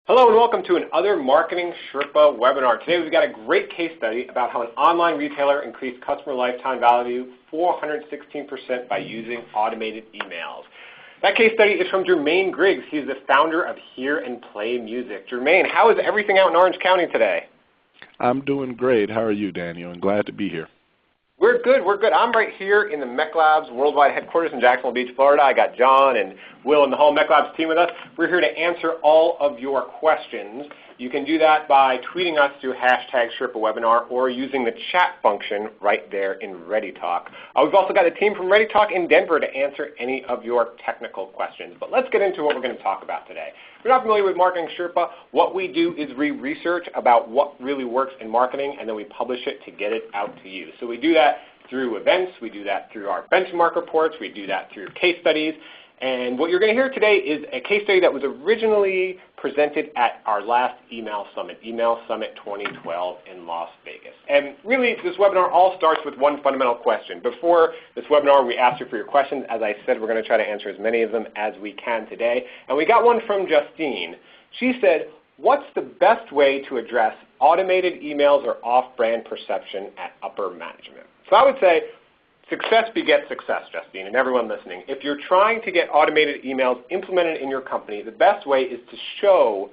Hello and welcome to another Marketing Sherpa webinar. Today we've got a great case study about how an online retailer increased customer lifetime value 416% by using automated emails. That case study is from Jermaine Griggs. He's the founder of Hear and Play Music. Jermaine, how is everything out in Orange County today? I'm doing great. How are you, Daniel? And glad to be here. We're good. We're good. I'm right here in the MECLABS worldwide headquarters in Jacksonville Beach, Florida. I got John and Will and the whole MECLABS team with us. We're here to answer all of your questions. You can do that by tweeting us through #SherpaWebinar or using the chat function right there in ReadyTalk. We've also got a team from ReadyTalk in Denver to answer any of your technical questions. But let's get into what we're going to talk about today. If you're not familiar with Marketing Sherpa, what we do is we research about what really works in marketing, and then we publish it to get it out to you. So we do that through events, we do that through our benchmark reports, we do that through case studies. And what you're going to hear today is a case study that was originally presented at our last Email Summit 2012 in Las Vegas. And really, this webinar all starts with one fundamental question. Before this webinar, we asked you for your questions. As I said, we're going to try to answer as many of them as we can today. And we got one from Justine. She said, what's the best way to address automated emails or off-brand perception at upper management? So I would say, success begets success, Justine, and everyone listening. If you're trying to get automated emails implemented in your company, the best way is to show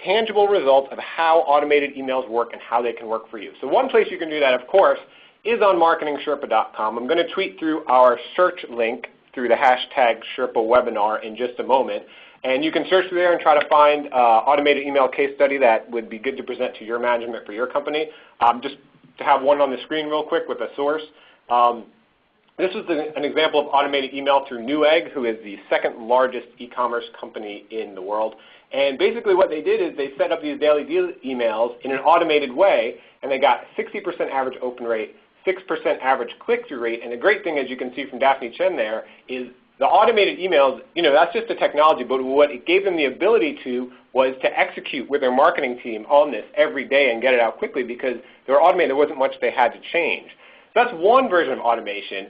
tangible results of how automated emails work and how they can work for you. So one place you can do that, of course, is on marketingsherpa.com. I'm going to tweet through our search link through the #SherpaWebinar in just a moment. And you can search through there and try to find automated email case study that would be good to present to your management for your company. Just to have one on the screen real quick with a source. This is an example of automated email through Newegg, who is the second largest e-commerce company in the world. And basically what they did is they set up these daily deal emails in an automated way, and they got 60% average open rate, 6% average click-through rate. And the great thing, as you can see from Daphne Chen there, is the automated emails, that's just the technology, but what it gave them the ability to was to execute with their marketing team on this every day and get it out quickly because they were automated. There wasn't much they had to change. So that's one version of automation.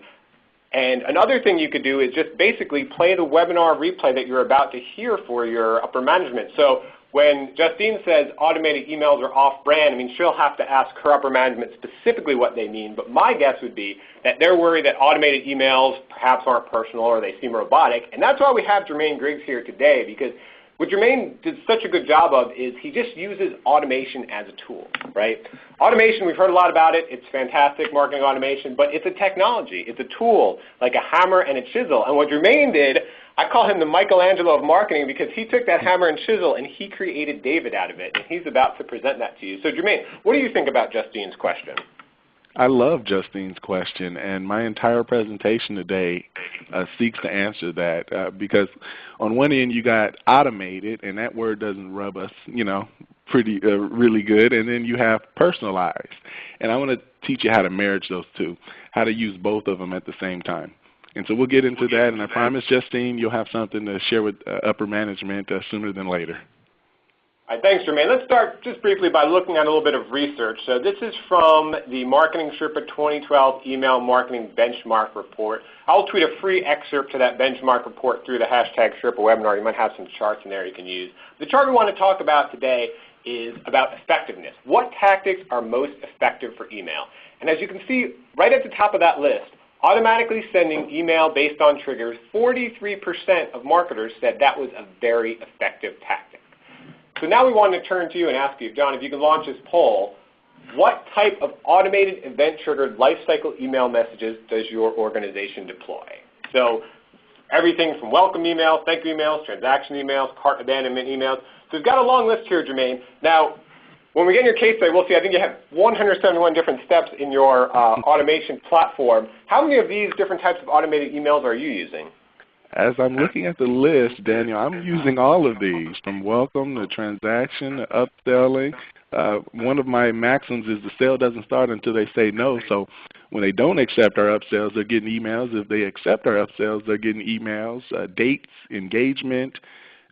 And another thing you could do is just basically play the webinar replay that you're about to hear for your upper management. So when Justine says automated emails are off-brand, she'll have to ask her upper management specifically what they mean. But my guess would be that they're worried that automated emails perhaps aren't personal or they seem robotic. And that's why we have Jermaine Griggs here today, because what Jermaine did such a good job of is he just uses automation as a tool, right? Automation, we've heard a lot about it. It's fantastic, marketing automation, but it's a technology. It's a tool, like a hammer and a chisel. And what Jermaine did, I call him the Michelangelo of marketing because he took that hammer and chisel and he created David out of it. And he's about to present that to you. So Jermaine, what do you think about Justine's question? I love Justine's question, and my entire presentation today seeks to answer that because on one end you got automated, and that word doesn't rub us, really good, and then you have personalized. And I want to teach you how to marriage those two, how to use both of them at the same time. And so we'll get into that, and I promise, Justine, you'll have something to share with upper management sooner than later. All right, thanks, Jermaine. Let's start just briefly by looking at a little bit of research. So this is from the Marketing Sherpa 2012 Email Marketing Benchmark Report. I'll tweet a free excerpt to that benchmark report through the #SherpaWebinar. You might have some charts in there you can use. The chart we want to talk about today is about effectiveness. What tactics are most effective for email? And as you can see right at the top of that list, automatically sending email based on triggers, 43% of marketers said that was a very effective tactic. So now we want to turn to you and ask you, John, if you can launch this poll, what type of automated event-triggered lifecycle email messages does your organization deploy? So everything from welcome emails, thank you emails, transaction emails, cart abandonment emails. So we've got a long list here, Jermaine. Now, when we get in your case study, we'll see, I think you have 171 different steps in your automation platform. How many of these different types of automated emails are you using? As I'm looking at the list, Daniel, I'm using all of these, from welcome to transaction to upselling. One of my maxims is the sale doesn't start until they say no. So when they don't accept our upsells, they're getting emails. If they accept our upsells, they're getting emails, dates, engagement,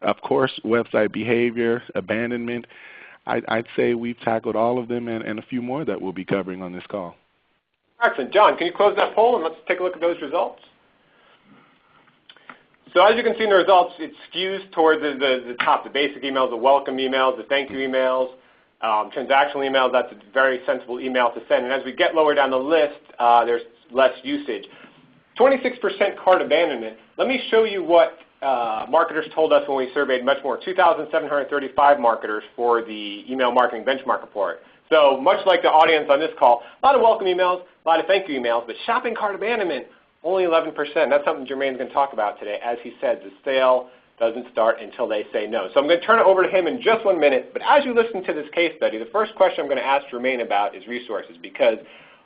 of course, website behavior, abandonment. I'd say we've tackled all of them and a few more that we'll be covering on this call. Excellent. John, can you close that poll and let's take a look at those results? So as you can see in the results, it skews towards the top, the basic emails, the welcome emails, the thank you emails, transactional emails. That's a very sensible email to send. And as we get lower down the list, there's less usage. 26% cart abandonment. Let me show you what marketers told us when we surveyed much more, 2,735 marketers for the email marketing benchmark report. So much like the audience on this call, a lot of welcome emails, a lot of thank you emails, but shopping cart abandonment, only 11%. That's something Jermaine's going to talk about today. As he said, the sale doesn't start until they say no. So I'm going to turn it over to him in just 1 minute. But as you listen to this case study, the first question I'm going to ask Jermaine about is resources, because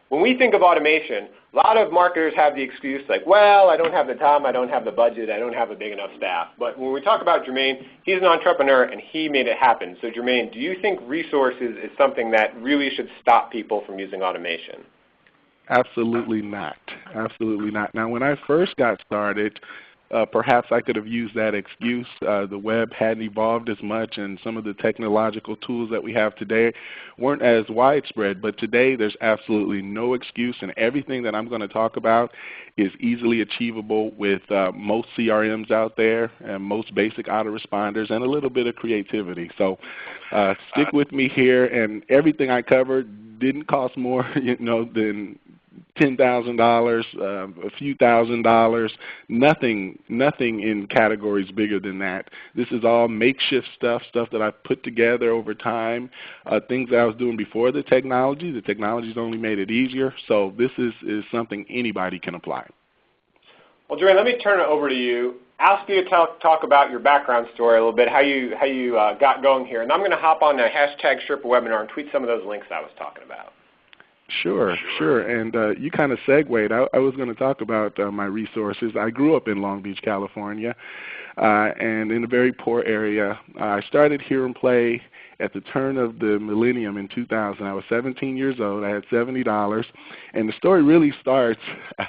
when we think of automation, a lot of marketers have the excuse like, well, I don't have the time, I don't have the budget, I don't have a big enough staff. But when we talk about Jermaine, he's an entrepreneur and he made it happen. So Jermaine, do you think resources is something that really should stop people from using automation? Absolutely not. Absolutely not. Now, when I first got started, perhaps I could have used that excuse. The web hadn't evolved as much, and some of the technological tools that we have today weren't as widespread. But today, there's absolutely no excuse, and everything that I'm going to talk about is easily achievable with most CRMs out there and most basic autoresponders and a little bit of creativity. So stick with me here, and everything I covered didn't cost more, than $10,000, a few $1,000s, nothing in categories bigger than that. This is all makeshift stuff that I've put together over time, things that I was doing before the technology. The technology's only made it easier, so this is something anybody can apply. Well, Jermaine, let me turn it over to you. Ask you to talk about your background story a little bit, how you got going here, and I'm going to hop on the #ShipWebinar and tweet some of those links I was talking about. Sure. And you kind of segued. I was going to talk about my resources. I grew up in Long Beach, California, and in a very poor area. I started Hear and Play at the turn of the millennium in 2000. I was 17 years old. I had $70. And the story really starts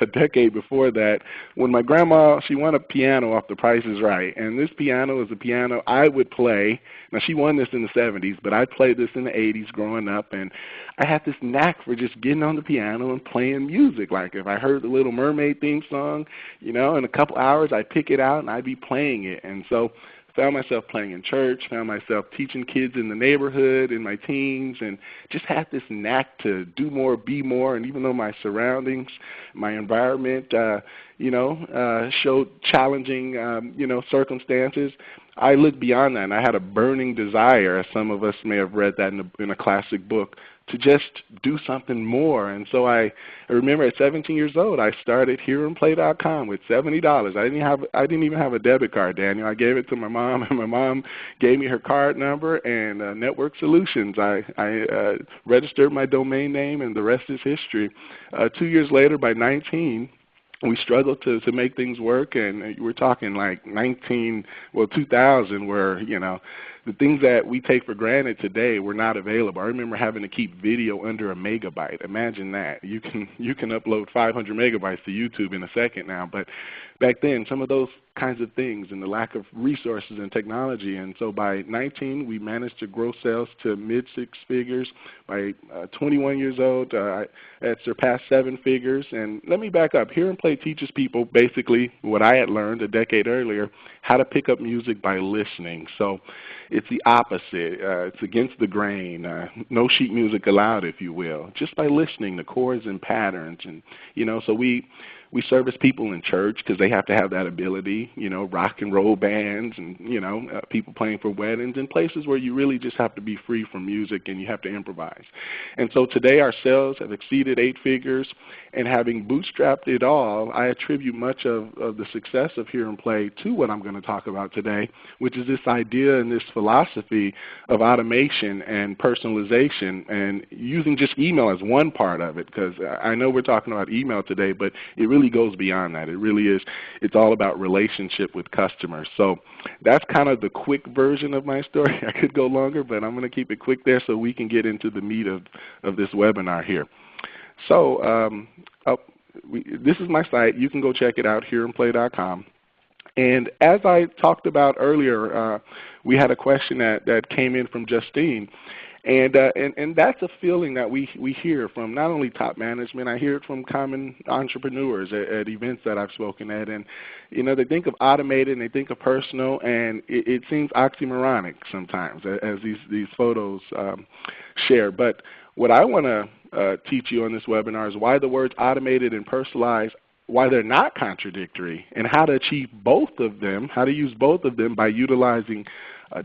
a decade before that when my grandma, she won a piano off The Price is Right. And this piano is a piano I would play. Now, she won this in the 70s, but I played this in the 80s growing up. And I had this knack for just getting on the piano and playing music. Like if I heard the Little Mermaid theme song, in a couple hours I'd pick it out and I'd be playing it. And so found myself playing in church, found myself teaching kids in the neighborhood in my teens, and just had this knack to do more, be more. And even though my surroundings, my environment, showed challenging, circumstances, I looked beyond that, and I had a burning desire, as some of us may have read that in a classic book, to just do something more. And so I remember at 17 years old, I started HearAndPlay.com with $70. I didn't even have a debit card, Daniel. I gave it to my mom, and my mom gave me her card number and Network Solutions. I registered my domain name, and the rest is history. 2 years later, by 19, we struggled to make things work, and we're talking like 2000, where the things that we take for granted today were not available. I remember having to keep video under a megabyte. Imagine that. You can upload 500 megabytes to YouTube in a second now, but back then, some of those kinds of things and the lack of resources and technology. And so by 19, we managed to grow sales to mid-six figures. By 21 years old, I had surpassed 7 figures. And let me back up. Hear and Play teaches people basically what I had learned a decade earlier, how to pick up music by listening. So it's the opposite. It's against the grain. No sheet music allowed, if you will, just by listening to chords and patterns. And, so we service people in church because they have to have that ability, rock and roll bands and, people playing for weddings and places where you really just have to be free from music and you have to improvise. And so today our sales have exceeded 8 figures, and having bootstrapped it all, I attribute much of the success of Hear and Play to what I'm going to talk about today, which is this idea and this philosophy of automation and personalization and using just email as one part of it, because I know we're talking about email today, but it really goes beyond that. It really is. It's all about relationship with customers. So that's kind of the quick version of my story. I could go longer, but I'm going to keep it quick there so we can get into the meat of this webinar here. So this is my site. You can go check it out, hearandplay.com. And as I talked about earlier, we had a question that came in from Justine. And that's a feeling that we hear from not only top management. I hear it from common entrepreneurs at events that I've spoken at. And they think of automated and they think of personal, and it seems oxymoronic sometimes, as these photos share. But what I want to teach you on this webinar is why the words automated and personalized, why they're not contradictory, and how to achieve both of them, how to use both of them by utilizing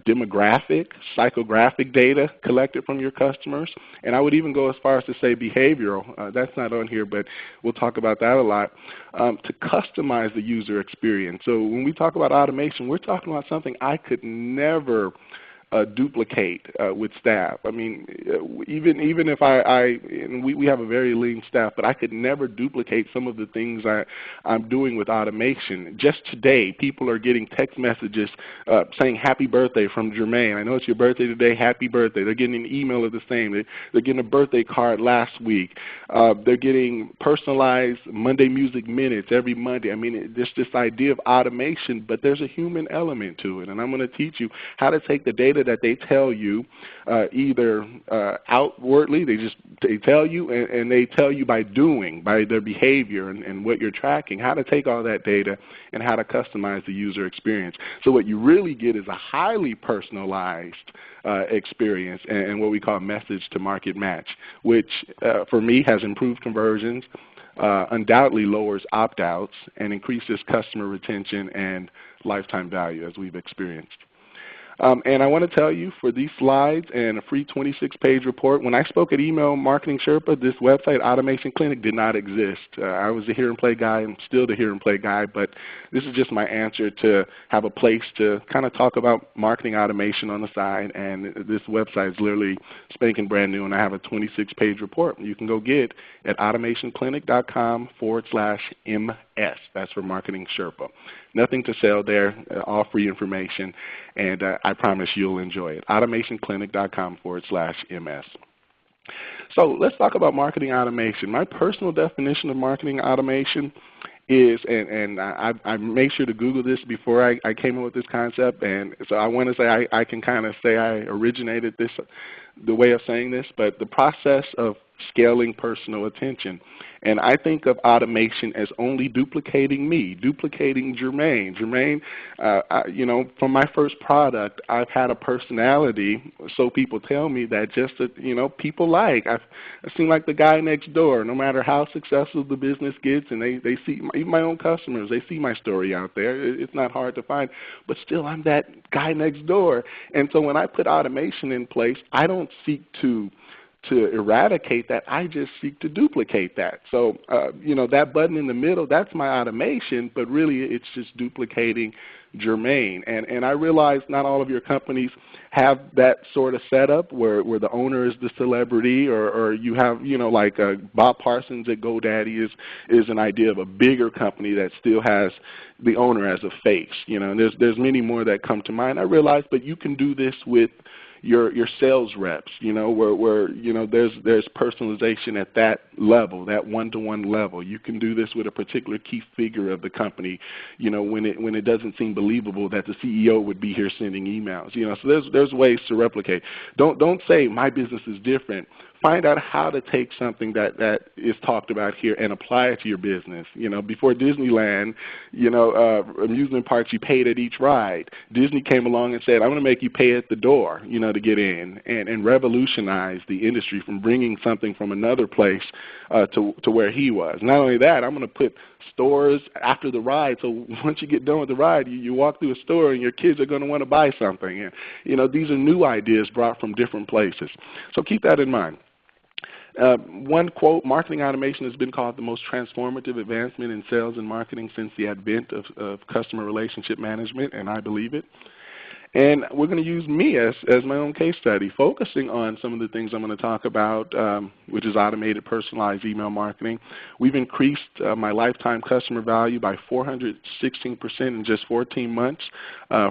demographic, psychographic data collected from your customers. And I would even go as far as to say behavioral. That's not on here, but we'll talk about that a lot, to customize the user experience. So when we talk about automation, we're talking about something I could never duplicate with staff. I mean, even if we have a very lean staff, but I could never duplicate some of the things I'm doing with automation. Just today, people are getting text messages saying happy birthday from Jermaine. I know it's your birthday today, happy birthday. They're getting an email of the same. They're getting a birthday card last week. They're getting personalized Monday Music Minutes every Monday. I mean, there's this idea of automation, but there's a human element to it. And I'm going to teach you how to take the data that they tell you either outwardly, they tell you, and they tell you by doing, by their behavior and what you're tracking, how to take all that data and how to customize the user experience. So what you really get is a highly personalized experience and what we call message to market match, which for me has improved conversions, undoubtedly lowers opt-outs, and increases customer retention and lifetime value, as we've experienced. And I want to tell you, for these slides and a free 26-page report, when I spoke at Email Marketing Sherpa, this website, Automation Clinic, did not exist. I was a hear and play guy and still the hear and play guy, but this is just my answer to have a place to kind of talk about marketing automation on the side. And this website is literally spanking brand new, and I have a 26-page report you can go get at automationclinic.com/MS. That's for Marketing Sherpa. Nothing to sell there, all free information, and I promise you'll enjoy it. automationclinic.com/MS. So let's talk about marketing automation. My personal definition of marketing automation is, and I made sure to Google this before I came up with this concept, and so I want to say I can kind of say I originated this, the way of saying this, but the process of scaling personal attention. And I think of automation as only duplicating me, duplicating Jermaine. Jermaine, from my first product, I've had a personality, so people tell me, that just, people like. I seem like the guy next door, no matter how successful the business gets, and they see, even my own customers, they see my story out there. It's not hard to find, but still I'm that guy next door. And so when I put automation in place, I don't seek to eradicate that, I just seek to duplicate that. So, that button in the middle, that's my automation, but really it's just duplicating Jermaine. And I realize not all of your companies have that sort of setup where the owner is the celebrity, or you have, like Bob Parsons at GoDaddy is an idea of a bigger company that still has the owner as a face. And there's many more that come to mind, I realize, but you can do this with your sales reps, where there's personalization at that level, that one-to-one level. You can do this with a particular key figure of the company, when it doesn't seem believable that the CEO would be here sending emails. So there's ways to replicate. Don't say my business is different. Find out how to take something that is talked about here and apply it to your business. Before Disneyland, amusement parks, you paid at each ride. Disney came along and said, I'm going to make you pay at the door, to get in, and revolutionize the industry from bringing something from another place to where he was. Not only that, I'm going to put stores after the ride, so once you get done with the ride, you walk through a store and your kids are going to want to buy something. And, these are new ideas brought from different places. So keep that in mind. One quote, marketing automation has been called the most transformative advancement in sales and marketing since the advent of customer relationship management, and I believe it. And we're going to use me as my own case study, focusing on some of the things I'm going to talk about, which is automated personalized email marketing. We've increased my lifetime customer value by 416% in just 14 months,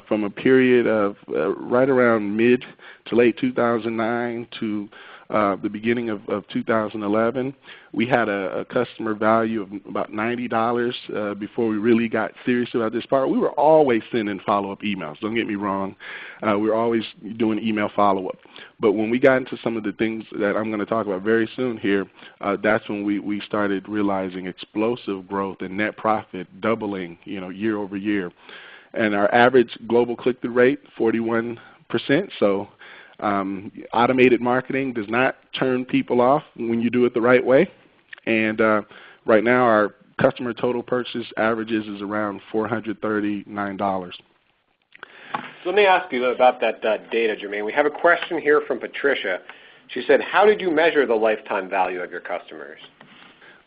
from a period of right around mid to late 2009 to the beginning of 2011. We had a customer value of about $90 before we really got serious about this part. We were always sending follow-up emails. Don't get me wrong. We were always doing email follow-up. But when we got into some of the things that I'm going to talk about very soon here, that's when we started realizing explosive growth and net profit doubling, year over year. And our average global click-through rate, 41%. So automated marketing does not turn people off when you do it the right way. And right now our customer total purchase averages is around $439. So let me ask you about that data, Jermaine. We have a question here from Patricia. She said, how did you measure the lifetime value of your customers?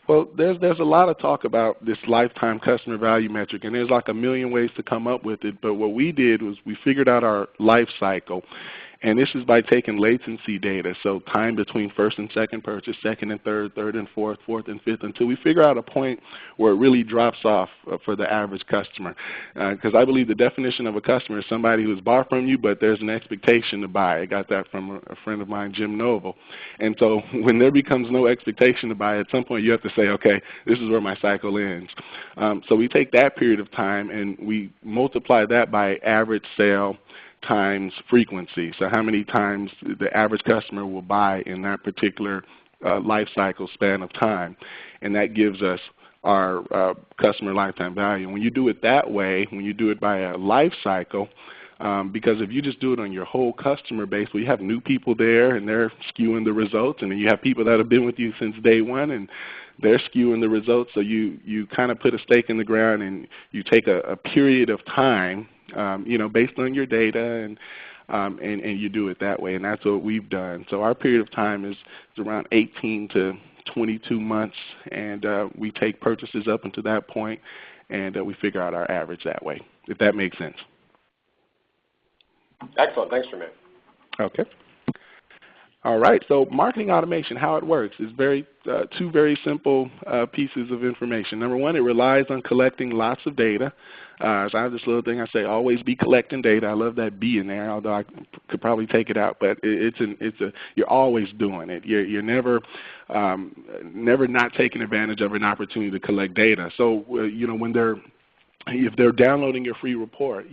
Well, there's a lot of talk about this lifetime customer value metric, and there's like a million ways to come up with it. But what we did was we figured out our life cycle. And this is by taking latency data, so time between first and second purchase, second and third, third and fourth, fourth and fifth, until we figure out a point where it really drops off for the average customer. Because I believe the definition of a customer is somebody who has bought from you, but there's an expectation to buy. I got that from a friend of mine, Jim Noble. And so when there becomes no expectation to buy, at some point you have to say, okay, this is where my cycle ends. So we take that period of time and we multiply that by average sale times frequency. So how many times the average customer will buy in that particular life cycle span of time. And that gives us our customer lifetime value. And when you do it that way, when you do it by a life cycle, because if you just do it on your whole customer base, well, you have new people there and they're skewing the results, and then you have people that have been with you since day one and they're skewing the results. So you kind of put a stake in the ground and you take a period of time, based on your data, and you do it that way, and that's what we've done. So our period of time is around 18 to 22 months, and we take purchases up until that point, and we figure out our average that way, if that makes sense. Excellent. Thanks, Jermaine. Okay. All right. So marketing automation, how it works is two very simple pieces of information. Number one, it relies on collecting lots of data. So I have this little thing I say, always be collecting data. I love that B in there, although I could probably take it out. But you're always doing it. You're never not taking advantage of an opportunity to collect data. So if they're downloading your free report,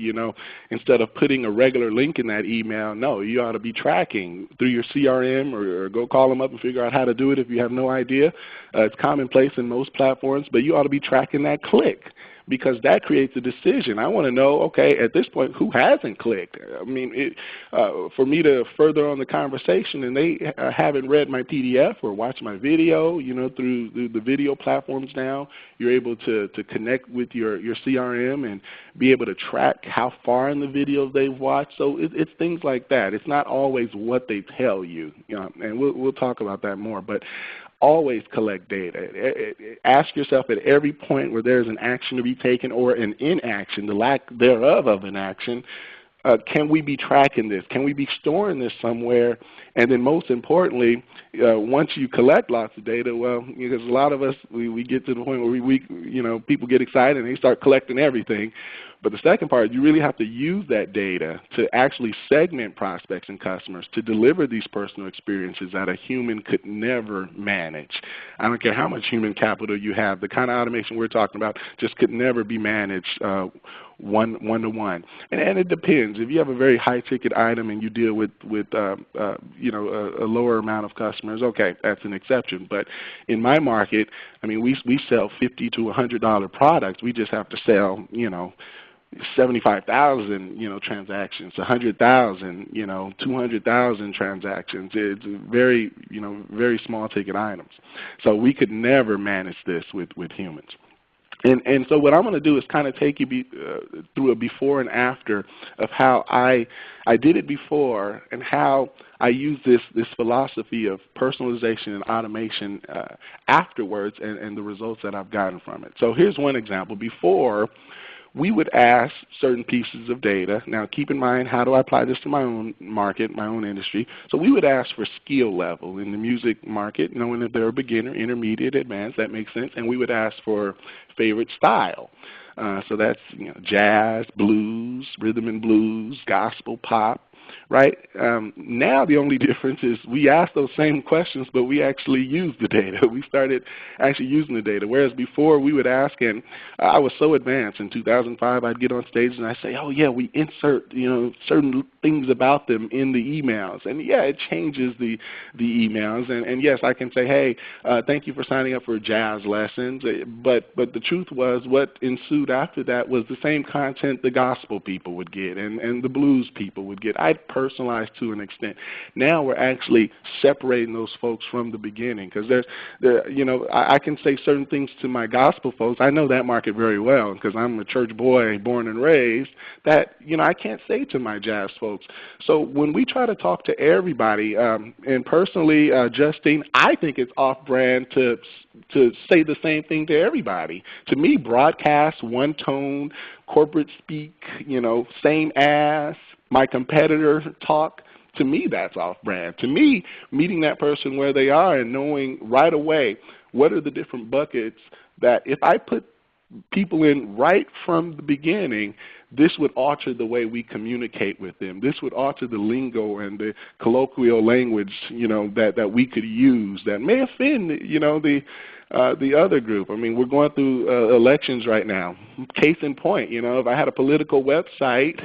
instead of putting a regular link in that email, no, you ought to be tracking through your CRM or go call them up and figure out how to do it if you have no idea. It's commonplace in most platforms, but you ought to be tracking that click, because that creates a decision. I want to know, okay, at this point, who hasn't clicked? I mean, for me to further on the conversation and they haven't read my PDF or watched my video, through the video platforms now, you're able to connect with your CRM and be able to track how far in the video they've watched. So it's things like that. It's not always what they tell you, and we'll talk about that more. But always collect data. Ask yourself at every point where there's an action to be taken or an inaction, the lack thereof of an action, can we be tracking this? Can we be storing this somewhere? And then most importantly, once you collect lots of data, well, because a lot of us, we get to the point where people get excited and they start collecting everything. But the second part, you really have to use that data to actually segment prospects and customers to deliver these personal experiences that a human could never manage. I don't care how much human capital you have. The kind of automation we're talking about just could never be managed one-to-one. And it depends. If you have a very high-ticket item and you deal with a lower amount of customers, okay, that's an exception. But in my market, I mean, we sell $50 to $100 products. We just have to sell, 75,000, transactions, 100,000, 200,000 transactions. It's very, very small ticket items. So we could never manage this with humans. And so what I'm going to do is kind of take you through a before and after of how I did it before and how I use this philosophy of personalization and automation afterwards and the results that I've gotten from it. So here's one example. Before, we would ask certain pieces of data. Now keep in mind, how do I apply this to my own market, my own industry? So we would ask for skill level in the music market, knowing if they're a beginner, intermediate, advanced, that makes sense. And we would ask for favorite style. So that's jazz, blues, rhythm and blues, gospel, pop. right? Now the only difference is we ask those same questions, but we actually use the data. We started actually using the data, whereas before we would ask, and I was so advanced. In 2005, I'd get on stage and I'd say, oh yeah, we insert certain things about them in the emails, and yeah, it changes the emails, and yes, I can say, hey, thank you for signing up for jazz lessons, but the truth was what ensued after that was the same content the gospel people would get and the blues people would get. I'd personalize to an extent. Now we're actually separating those folks from the beginning, because I can say certain things to my gospel folks. I know that market very well because I'm a church boy born and raised, that I can't say to my jazz folks. So when we try to talk to everybody, and personally, Justine, I think it's off-brand to say the same thing to everybody. To me, broadcast, one tone, corporate speak, same as, my competitor talk, to me that's off-brand. To me, meeting that person where they are and knowing right away what are the different buckets that if I put people in right from the beginning, this would alter the way we communicate with them. This would alter the lingo and the colloquial language, that we could use that may offend, the other group. I mean, we're going through elections right now. Case in point, if I had a political website,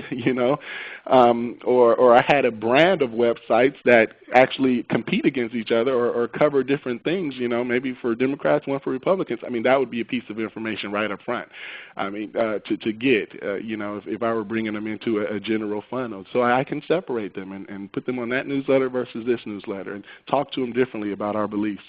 or I had a brand of websites that actually compete against each other or cover different things, maybe for Democrats, one for Republicans, I mean, that would be a piece of information right up front. I mean, to get, if I were bringing them into a general funnel. So I can separate them and put them on that newsletter versus this newsletter and talk to them differently about our beliefs.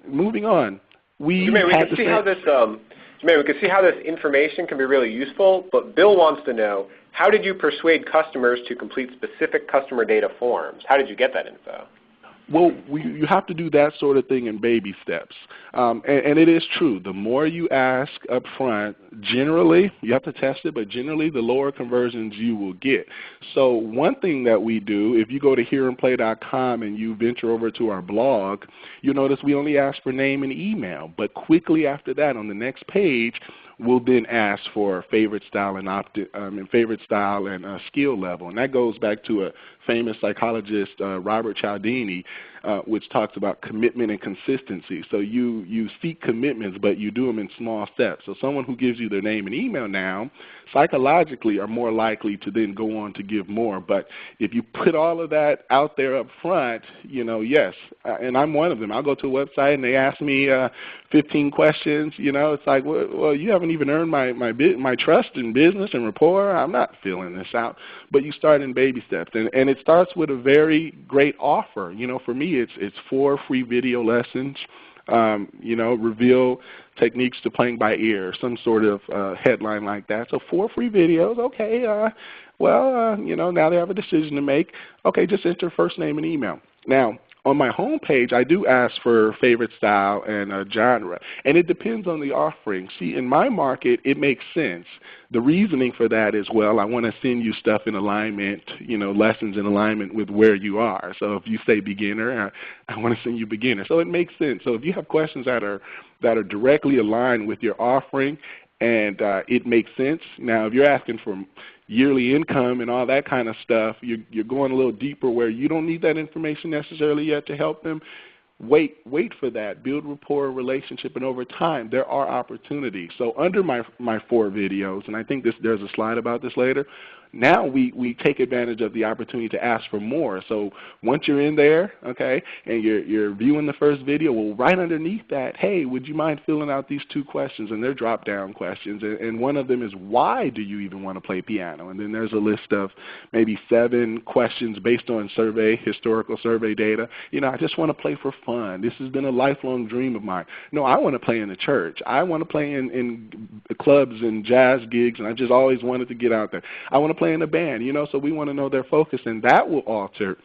Moving on. Jermaine, we can see how this information can be really useful, but Bill wants to know, how did you persuade customers to complete specific customer data forms? How did you get that info? Well, you have to do that sort of thing in baby steps. And it is true. The more you ask up front, generally, you have to test it, but generally the lower conversions you will get. So one thing that we do, if you go to hearandplay.com and you venture over to our blog, you'll notice we only ask for name and email. But quickly after that, on the next page, we'll then ask for favorite style and skill level. And that goes back to a famous psychologist, Robert Cialdini, which talks about commitment and consistency. So you seek commitments, but you do them in small steps. So someone who gives you their name and email now, psychologically are more likely to then go on to give more. But if you put all of that out there up front, yes, and I'm one of them. I'll go to a website and they ask me 15 questions. It's like, well, you haven't even earned my trust in business and rapport. I'm not filling this out. But you start in baby steps, and it starts with a very great offer. For me, it's 4 free video lessons. Reveal techniques to playing by ear, some sort of headline like that. So 4 free videos. Okay, now they have a decision to make. Okay, just enter first name and email. Now, on my home page, I do ask for favorite style and genre, and it depends on the offering. See, in my market, it makes sense. The reasoning for that is, well, I want to send you stuff in alignment, lessons in alignment with where you are. So if you say beginner, I want to send you beginner. So it makes sense. So if you have questions that are directly aligned with your offering and it makes sense. Now, if you're asking for yearly income and all that kind of stuff, you're going a little deeper where you don't need that information necessarily yet to help them. Wait for that. Build rapport, relationship, and over time, there are opportunities. So under my 4 videos, and I think there's a slide about this later, now we take advantage of the opportunity to ask for more. So once you're in there, okay, and you're viewing the first video, well, right underneath that, hey, would you mind filling out these 2 questions? And they're drop-down questions. And one of them is, why do you even want to play piano? And then there's a list of maybe 7 questions based on historical survey data. I just want to play for fun. This has been a lifelong dream of mine. No, I want to play in the church. I want to play in clubs and jazz gigs, and I just always wanted to get out there. I want to play in a band, so we want to know their focus, and that will alter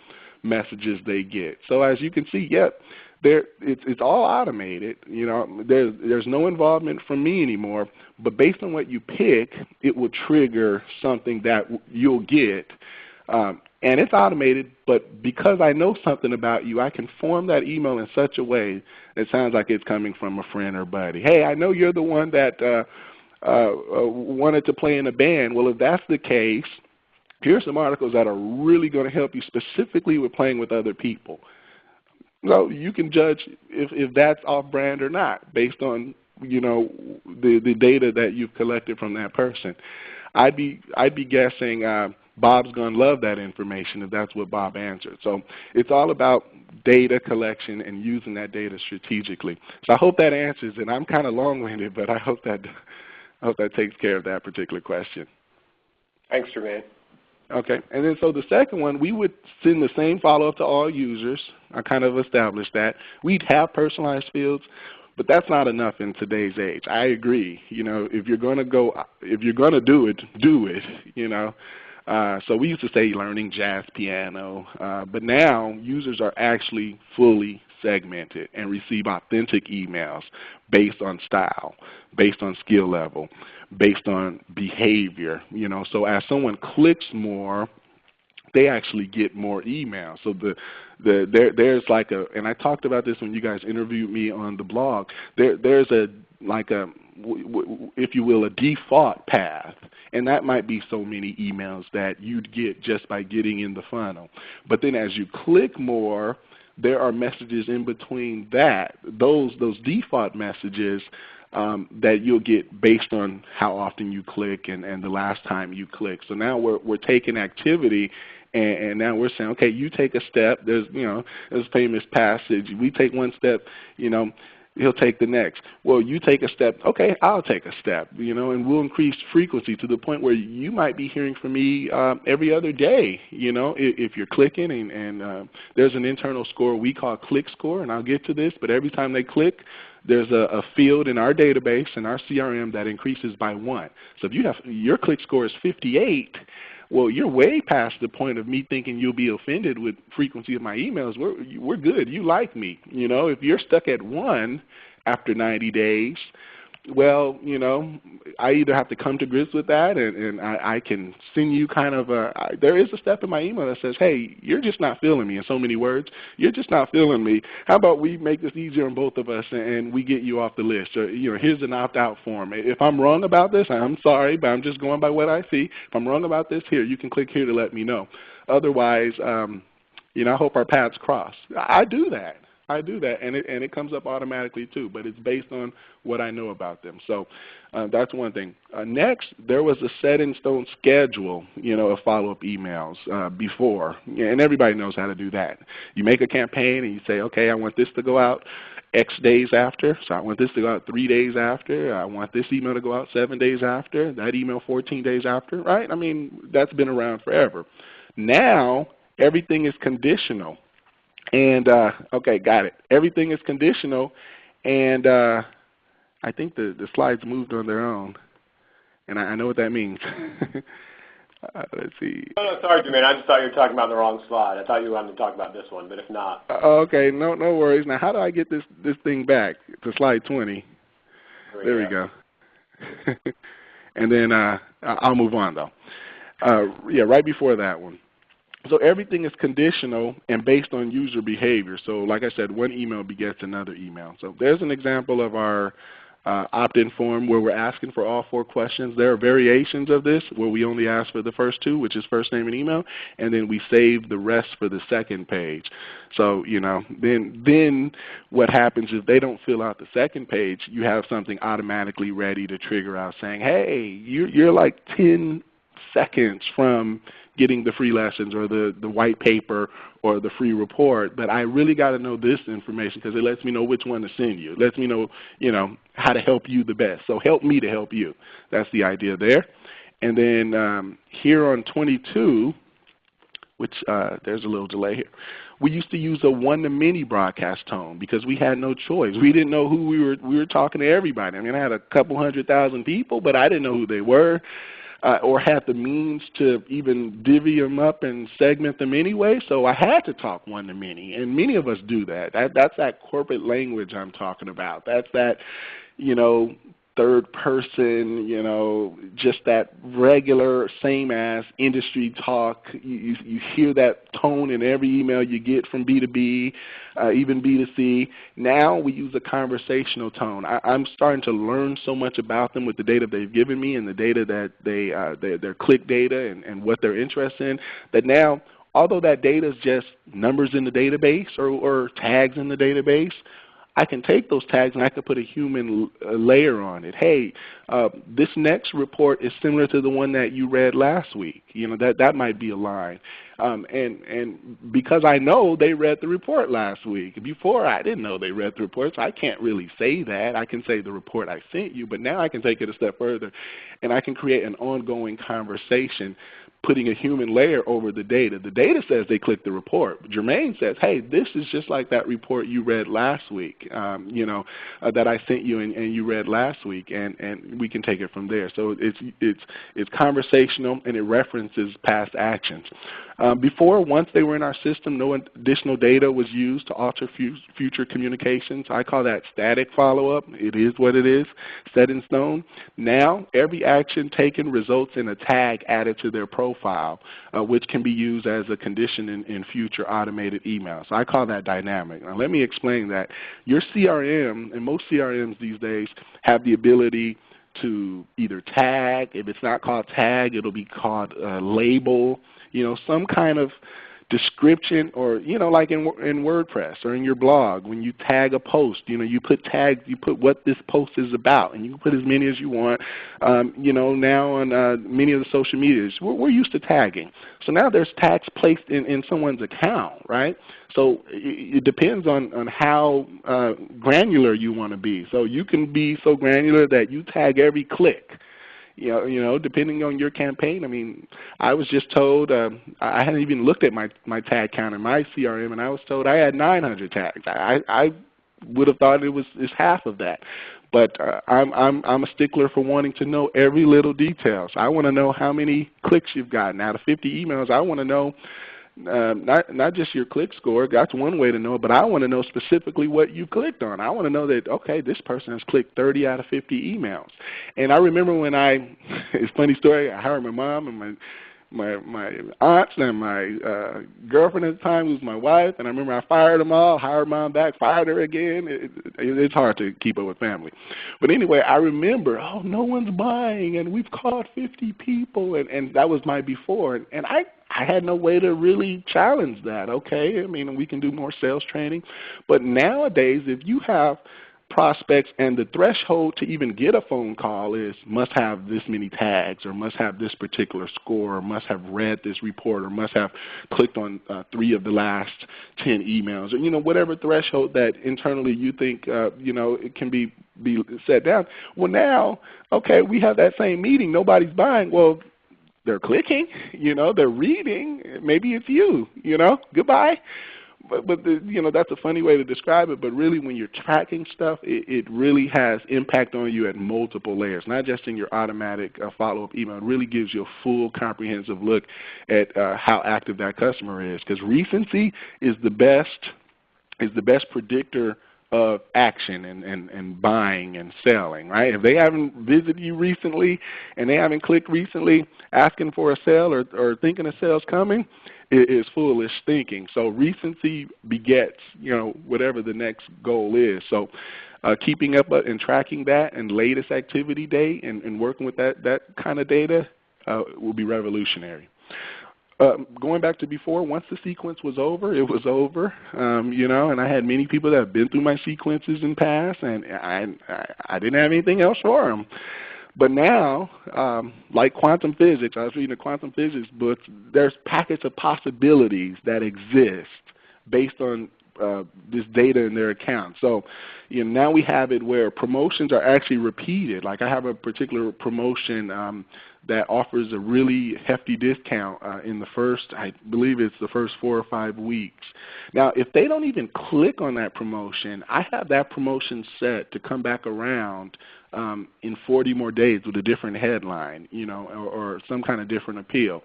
messages they get. So as you can see, it's all automated. There's no involvement from me anymore, but based on what you pick, it will trigger something that you'll get. And it's automated, but because I know something about you, I can form that email in such a way that sounds like it's coming from a friend or buddy. Hey, I know you're the one that wanted to play in a band. Well, if that's the case, Here's some articles that are really going to help you specifically with playing with other people. So you can judge if that's off-brand or not based on, you know, the data that you've collected from that person. I'd be guessing Bob's going to love that information if that's what Bob answered. So it's all about data collection and using that data strategically. So I hope that answers it. I'm kind of long-winded, but I hope that takes care of that particular question. Thanks, Jermaine. Okay, and then so the second one, we would send the same follow-up to all users. I kind of established that. We'd have personalized fields, but that's not enough in today's age. I agree. You know, if you're going to do it, you know. So we used to say learning jazz piano, but now users are actually fully segmented and receive authentic emails based on style, based on skill level, based on behavior. You know, so as someone clicks more, they actually get more emails. So there's like a, and I talked about this when you guys interviewed me on the blog. There's if you will, a default path, and that might be so many emails that you'd get just by getting in the funnel. But then as you click more, there are messages in between that, those default messages that you'll get based on how often you click and the last time you click. So now we're taking activity, and now we're saying, okay, you take a step. There's, you know, this famous passage. We take one step, you know, he'll take the next. Well, you take a step, okay, I'll take a step, you know, and we'll increase frequency to the point where you might be hearing from me every other day, you know, if you're clicking. And there's an internal score we call click score, and I'll get to this, but every time they click, there's a field in our database, in our CRM, that increases by 1. So if you have, your click score is 58, well, you're way past the point of me thinking you'll be offended with frequency of my emails. We're good. You like me. You know, if you're stuck at 1 after 90 days, well, you know, I either have to come to grips with that, and I can send you kind of there is a step in my email that says, hey, you're just not feeling me, in so many words. You're just not feeling me. How about we make this easier on both of us, and we get you off the list? Or, you know, here's an opt-out form. If I'm wrong about this, I'm sorry, but I'm just going by what I see. If I'm wrong about this, here, you can click here to let me know. Otherwise, you know, I hope our paths cross. I do that, and it comes up automatically too, but it's based on what I know about them. So that's one thing. Next, there was a set-in-stone schedule, you know, of follow-up emails before, and everybody knows how to do that. You make a campaign and you say, okay, I want this to go out X days after, so I want this to go out 3 days after, I want this email to go out 7 days after, that email 14 days after, right? I mean, that's been around forever. Now, everything is conditional. And, okay, got it. Everything is conditional, and I think the slides moved on their own, and I know what that means. Let's see. No, sorry, Jermaine. I just thought you were talking about the wrong slide. I thought you wanted to talk about this one, but if not. Okay, no worries. Now, how do I get this thing back to slide 20? There we go. And then I'll move on, though. Yeah, right before that one. So everything is conditional and based on user behavior. So like I said, one email begets another email. So there's an example of our opt-in form where we're asking for all 4 questions. There are variations of this where we only ask for the first 2, which is first name and email, and then we save the rest for the second page. So, you know, then what happens is they don't fill out the second page. You have something automatically ready to trigger out saying, hey, you're like 10 seconds from getting the free lessons or the white paper or the free report, but I really got to know this information because it lets me know which one to send you. It lets me know, you know, how to help you the best. So help me to help you. That's the idea there. And then here on 22, which there's a little delay here, we used to use a one-to-many broadcast tone because we had no choice. We didn't know who we were talking to everybody. I mean, I had a couple 100,000 people, but I didn't know who they were. Or had the means to even divvy them up and segment them anyway, so I had to talk one-to-many, and many of us do that. That's that corporate language I'm talking about. That's that, you know, third person, just that regular same as industry talk. You hear that tone in every email you get from B2B, even B2C. Now we use a conversational tone. I'm starting to learn so much about them with the data they've given me and the data that their click data and what they're interested in, that now, although that data is just numbers in the database or tags in the database, I can take those tags and I can put a human layer on it. Hey, this next report is similar to the one that you read last week. That might be a line. And because I know they read the report last week. Before, I didn't know they read the report, so I can't really say that. I can say the report I sent you, but now I can take it a step further, and I can create an ongoing conversation, putting a human layer over the data. The data says they clicked the report. Jermaine says, hey, this is just like that report you read last week, that I sent you and you read last week, and we can take it from there. So it's conversational, and it references past actions. Before, once they were in our system, no additional data was used to alter future communications. I call that static follow-up. It is what it is, set in stone. Now, every action taken results in a tag added to their profile, which can be used as a condition in future automated emails. So I call that dynamic. Now, let me explain that. Your CRM, and most CRMs these days, have the ability to either tag. If it's not called tag, it'll be called label. Some kind of description, or like in WordPress or in your blog, when you tag a post, you put tags, you put what this post is about, and you can put as many as you want. Now on many of the social medias, we're used to tagging. So now there's tags placed in someone's account, right? So it depends on how granular you want to be. So you can be so granular that you tag every click. Depending on your campaign. I mean, I was just told, I hadn't even looked at my tag count in my CRM, and I was told I had 900 tags. I would have thought it's half of that. But I'm a stickler for wanting to know every little detail. So I want to know how many clicks you've gotten. Out of 50 emails, I want to know not just your click score. That's one way to know it, but I want to know specifically what you clicked on. I want to know that, okay, this person has clicked 30 out of 50 emails. And I remember when it's a funny story, I hired my mom and my aunts and my girlfriend at the time, who was my wife, and I remember I fired them all, hired mom back, fired her again. It's hard to keep up with family. But anyway, I remember, no one's buying, and we've called 50 people, and that was my before. And I had no way to really challenge that, okay? I mean, we can do more sales training. But nowadays, if you have prospects and the threshold to even get a phone call is must have this many tags, or must have this particular score, or must have read this report, or must have clicked on 3 of the last 10 emails, or whatever threshold that internally you think it can be set down. Well, now, okay, we have that same meeting, nobody's buying. Well, they're clicking, they're reading. Maybe it's you, goodbye. But that's a funny way to describe it. But really, when you're tracking stuff, it really has impact on you at multiple layers, not just in your automatic follow-up email. It really gives you a full, comprehensive look at how active that customer is, because recency is the best predictor of action and buying and selling, right? If they haven't visited you recently and they haven't clicked recently asking for a sale or thinking a sale's coming, it is foolish thinking. So recency begets, whatever the next goal is. So keeping up and tracking that and latest activity date and working with that kind of data will be revolutionary. Going back to before, once the sequence was over, it was over, and I had many people that have been through my sequences in past, and I didn't have anything else for them. But now, like quantum physics, I was reading a quantum physics book, there's packets of possibilities that exist based on this data in their account. So now we have it where promotions are actually repeated. Like I have a particular promotion that offers a really hefty discount in the first, I believe it's the first 4 or 5 weeks. Now, if they don't even click on that promotion, I have that promotion set to come back around in 40 more days with a different headline, or some kind of different appeal.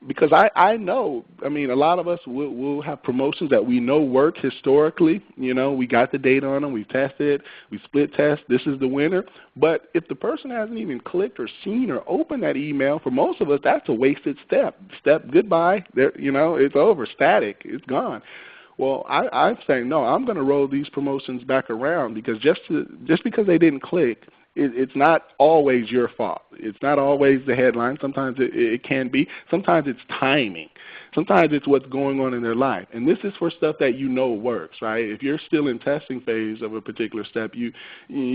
because I know, I mean, a lot of us will have promotions that we know work historically. You know, we got the data on them, we tested, we split test, this is the winner. But if the person hasn't even clicked or seen or opened that email, for most of us, that's a wasted step. Goodbye, there, you know, it's over, static, it's gone. Well, I'm saying, no, I'm going to roll these promotions back around, because just because they didn't click, it's not always your fault. It's not always the headline. Sometimes it can be. Sometimes it's timing. Sometimes it's what's going on in their life. And this is for stuff that you know works, right? If you're still in testing phase of a particular step, you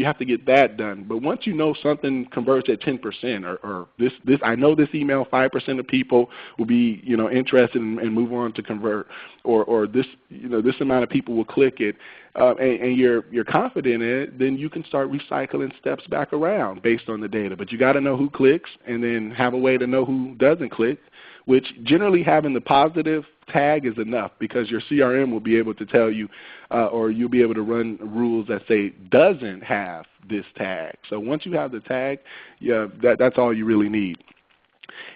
have to get that done. But once you know something converts at 10%, or this I know this email, 5% of people will be, you know, interested and move on to convert, or this, you know, this amount of people will click it, and you're confident in it, then you can start recycling steps back around based on the data. But you got to know who clicks, and then have a way to know who doesn't click, which generally having the positive tag is enough, because your CRM will be able to tell you, or you'll be able to run rules that say doesn't have this tag. So once you have the tag, yeah, that's all you really need.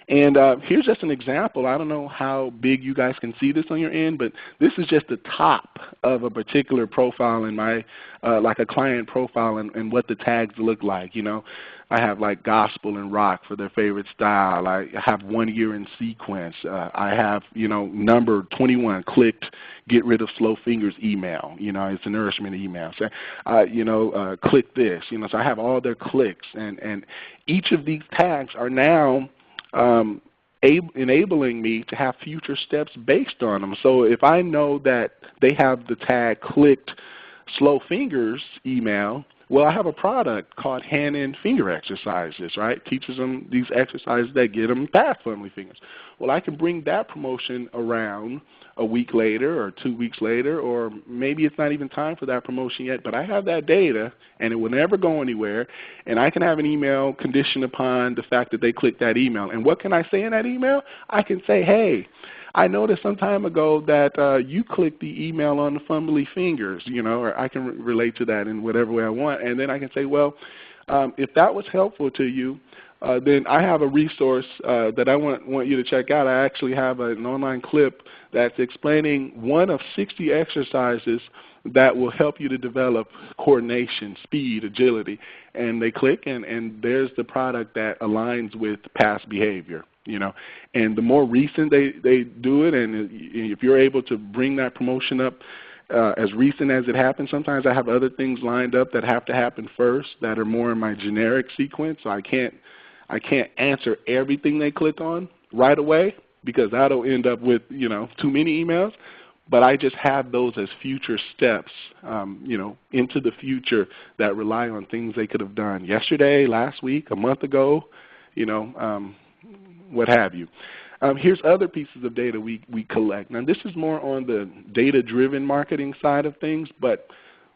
And here's just an example. I don't know how big you guys can see this on your end, but this is just the top of a particular profile in my, like a client profile, and what the tags look like. You know, I have like gospel and rock for their favorite style. I have 1 year in sequence. I have, you know, number 21, clicked, get rid of slow fingers email. You know, it's a nourishment email. So, you know, click this. You know, so I have all their clicks, and each of these tags are now enabling me to have future steps based on them. So if I know that they have the tag clicked slow fingers email, well, I have a product called hand and finger exercises, right? Teaches them these exercises that get them past fumbly fingers. Well, I can bring that promotion around a week later or 2 weeks later, or maybe it's not even time for that promotion yet, but I have that data and it will never go anywhere, and I can have an email conditioned upon the fact that they clicked that email. And what can I say in that email? I can say, hey, I noticed some time ago that you clicked the email on the fumbly fingers, you know, or I can relate to that in whatever way I want. And then I can say, well, if that was helpful to you, then I have a resource that I want you to check out. I actually have an online clip that's explaining one of 60 exercises that will help you to develop coordination, speed, agility. And they click, and there's the product that aligns with past behavior. You know, and the more recent they do it, and if you're able to bring that promotion up as recent as it happens, sometimes I have other things lined up that have to happen first that are more in my generic sequence. So I can't answer everything they click on right away, because that'll end up with, you know, too many emails. But I just have those as future steps, you know, into the future that rely on things they could have done yesterday, last week, a month ago, you know, what have you. Here's other pieces of data we collect. Now, this is more on the data-driven marketing side of things, but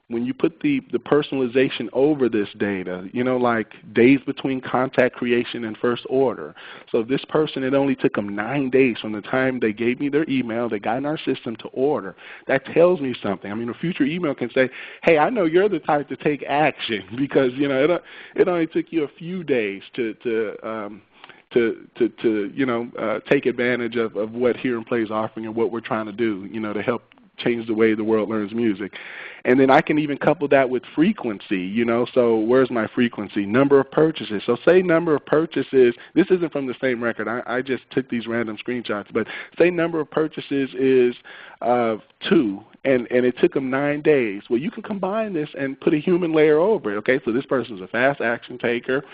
when you put the personalization over this data, you know, like days between contact creation and first order. So this person, it only took them 9 days from the time they gave me their email, they got in our system, to order. That tells me something. I mean, a future email can say, hey, I know you're the type to take action, because, you know, it only took you a few days to you know, take advantage of what Hear and Play is offering and what we're trying to do, you know, to help change the way the world learns music. And then I can even couple that with frequency, you know. So where's my frequency? Number of purchases. So say number of purchases, this isn't from the same record. I just took these random screenshots. But say number of purchases is 2, and it took them 9 days. Well, you can combine this and put a human layer over it. Okay, so this person's a fast action taker,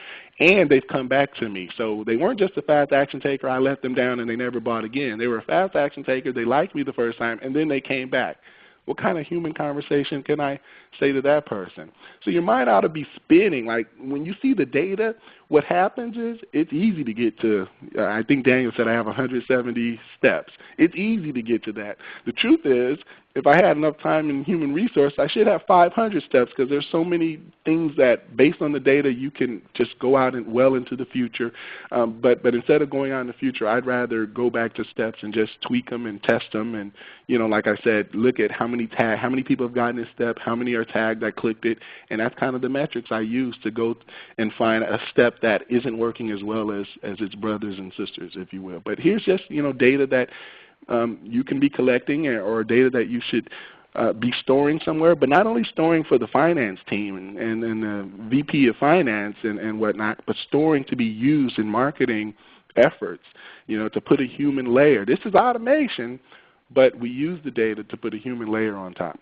and they've come back to me. So they weren't just a fast action taker, I let them down and they never bought again. They were a fast action taker, they liked me the first time, and then they came back. What kind of human conversation can I say to that person? So your mind ought to be spinning. Like when you see the data, what happens is it's easy to get to, I think Daniel said I have 170 steps. It's easy to get to that. The truth is, if I had enough time in human resource, I should have 500 steps, because there's so many things that, based on the data, you can just go out and well into the future. But instead of going out in the future, I'd rather go back to steps and just tweak them and test them. And, you know, like I said, look at how many people have gotten this step, how many are tagged that clicked it, and that's kind of the metrics I use to go and find a step that isn't working as well as its brothers and sisters, if you will. But here's just data that you can be collecting, or data that you should be storing somewhere, but not only storing for the finance team and the VP of finance and whatnot, but storing to be used in marketing efforts, to put a human layer. This is automation, but we use the data to put a human layer on top.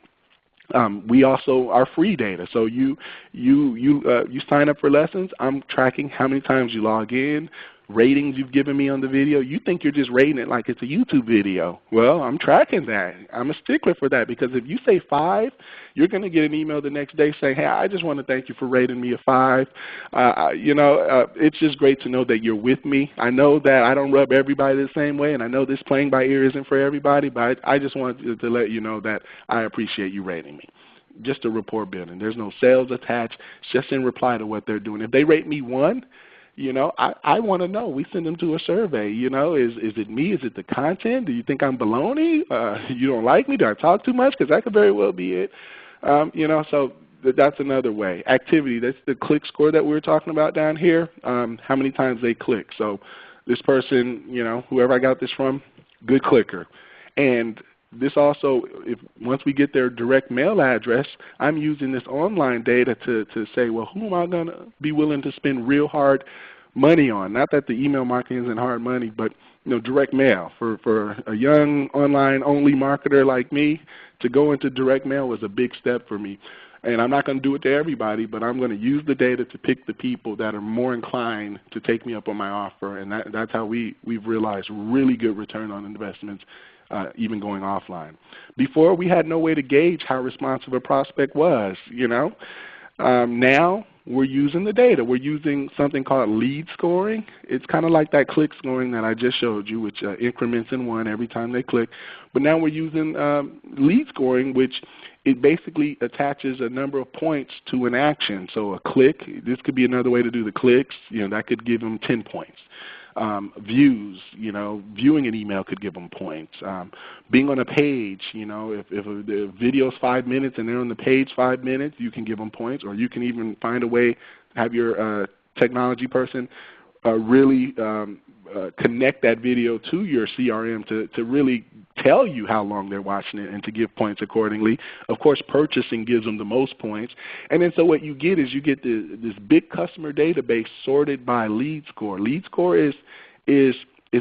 We also are free data. So you sign up for lessons. I'm tracking how many times you log in, ratings you've given me on the video. You think you're just rating it like it's a YouTube video. Well, I'm tracking that. I'm a stickler for that, because if you say 5, you're going to get an email the next day saying, hey, I just want to thank you for rating me a 5. It's just great to know that you're with me. I know that I don't rub everybody the same way, and I know this playing by ear isn't for everybody, but I just wanted to let you know that I appreciate you rating me. Just a rapport building. There's no sales attached. It's just in reply to what they're doing. If they rate me 1, I want to know. We send them to a survey. Is it me? Is it the content? Do you think I'm baloney? You don't like me? Do I talk too much? Because that could very well be it. So that's another way. Activity, that's the click score that we were talking about down here, how many times they click. So this person, whoever I got this from, good clicker. And this also, once we get their direct mail address, I'm using this online data to say, well, who am I going to be willing to spend real hard money on? Not that the email marketing isn't hard money, but direct mail. For a young online-only marketer like me, to go into direct mail was a big step for me. And I'm not going to do it to everybody, but I'm going to use the data to pick the people that are more inclined to take me up on my offer. And that's how we've realized really good return on investments, even going offline. Before, we had no way to gauge how responsive a prospect was. Now we're using the data. We're using something called lead scoring. It's kind of like that click scoring that I just showed you, which increments in 1 every time they click. But now we're using lead scoring, which it basically attaches a number of points to an action. So a click, this could be another way to do the clicks. That could give them 10 points. Views, viewing an email could give them points. Being on a page, if the video is 5 minutes and they're on the page 5 minutes, you can give them points. Or you can even find a way to have your technology person really connect that video to your CRM to really tell you how long they're watching it and to give points accordingly. Of course, purchasing gives them the most points. And then so what you get is this big customer database sorted by lead score. Lead score is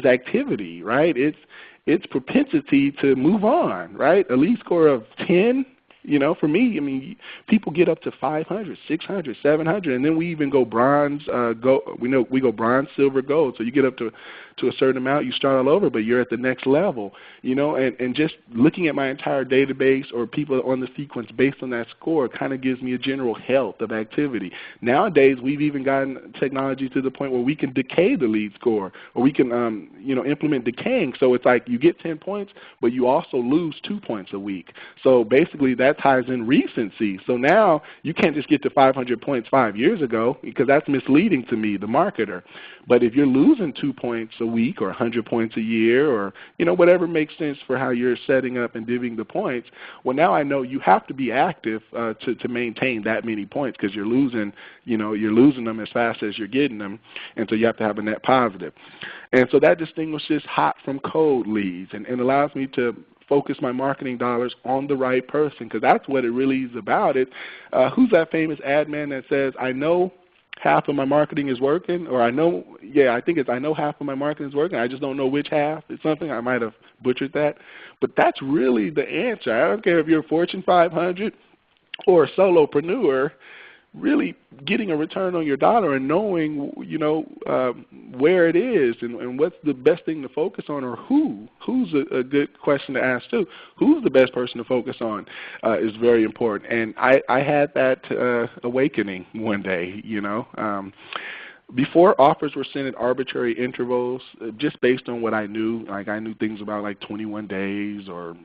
activity, right? It's propensity to move on, right? A lead score of 10, for me, people get up to 500, 600, 700, and then we even go bronze, we go bronze, silver, gold. So you get up to a certain amount, you start all over, but you're at the next level, and just looking at my entire database or people on the sequence based on that score kind of gives me a general health of activity. Nowadays, we've even gotten technology to the point where we can decay the lead score, or we can, implement decaying. So it's like you get 10 points, but you also lose 2 points a week. So basically that ties in recency. So now you can't just get to 500 points 5 years ago, because that's misleading to me, the marketer. But if you're losing 2 points a week or 100 points a year, or whatever makes sense for how you're setting up and divvying the points, well, now I know you have to be active to maintain that many points, because you're losing them as fast as you're getting them, and so you have to have a net positive. And so that distinguishes hot from cold leads and allows me to focus my marketing dollars on the right person, because that's what it really is about. Who's that famous ad man that says, I know half of my marketing is working, or I know half of my marketing is working, I just don't know which half. It's something, I might have butchered that. But that's really the answer. I don't care if you're a Fortune 500 or a solopreneur, really getting a return on your dollar and knowing, where it is and what's the best thing to focus on, or who's a good question to ask too. Who's the best person to focus on is very important. And I had that awakening one day, Before, offers were sent at arbitrary intervals, just based on what I knew. Like I knew things about like 21 days, or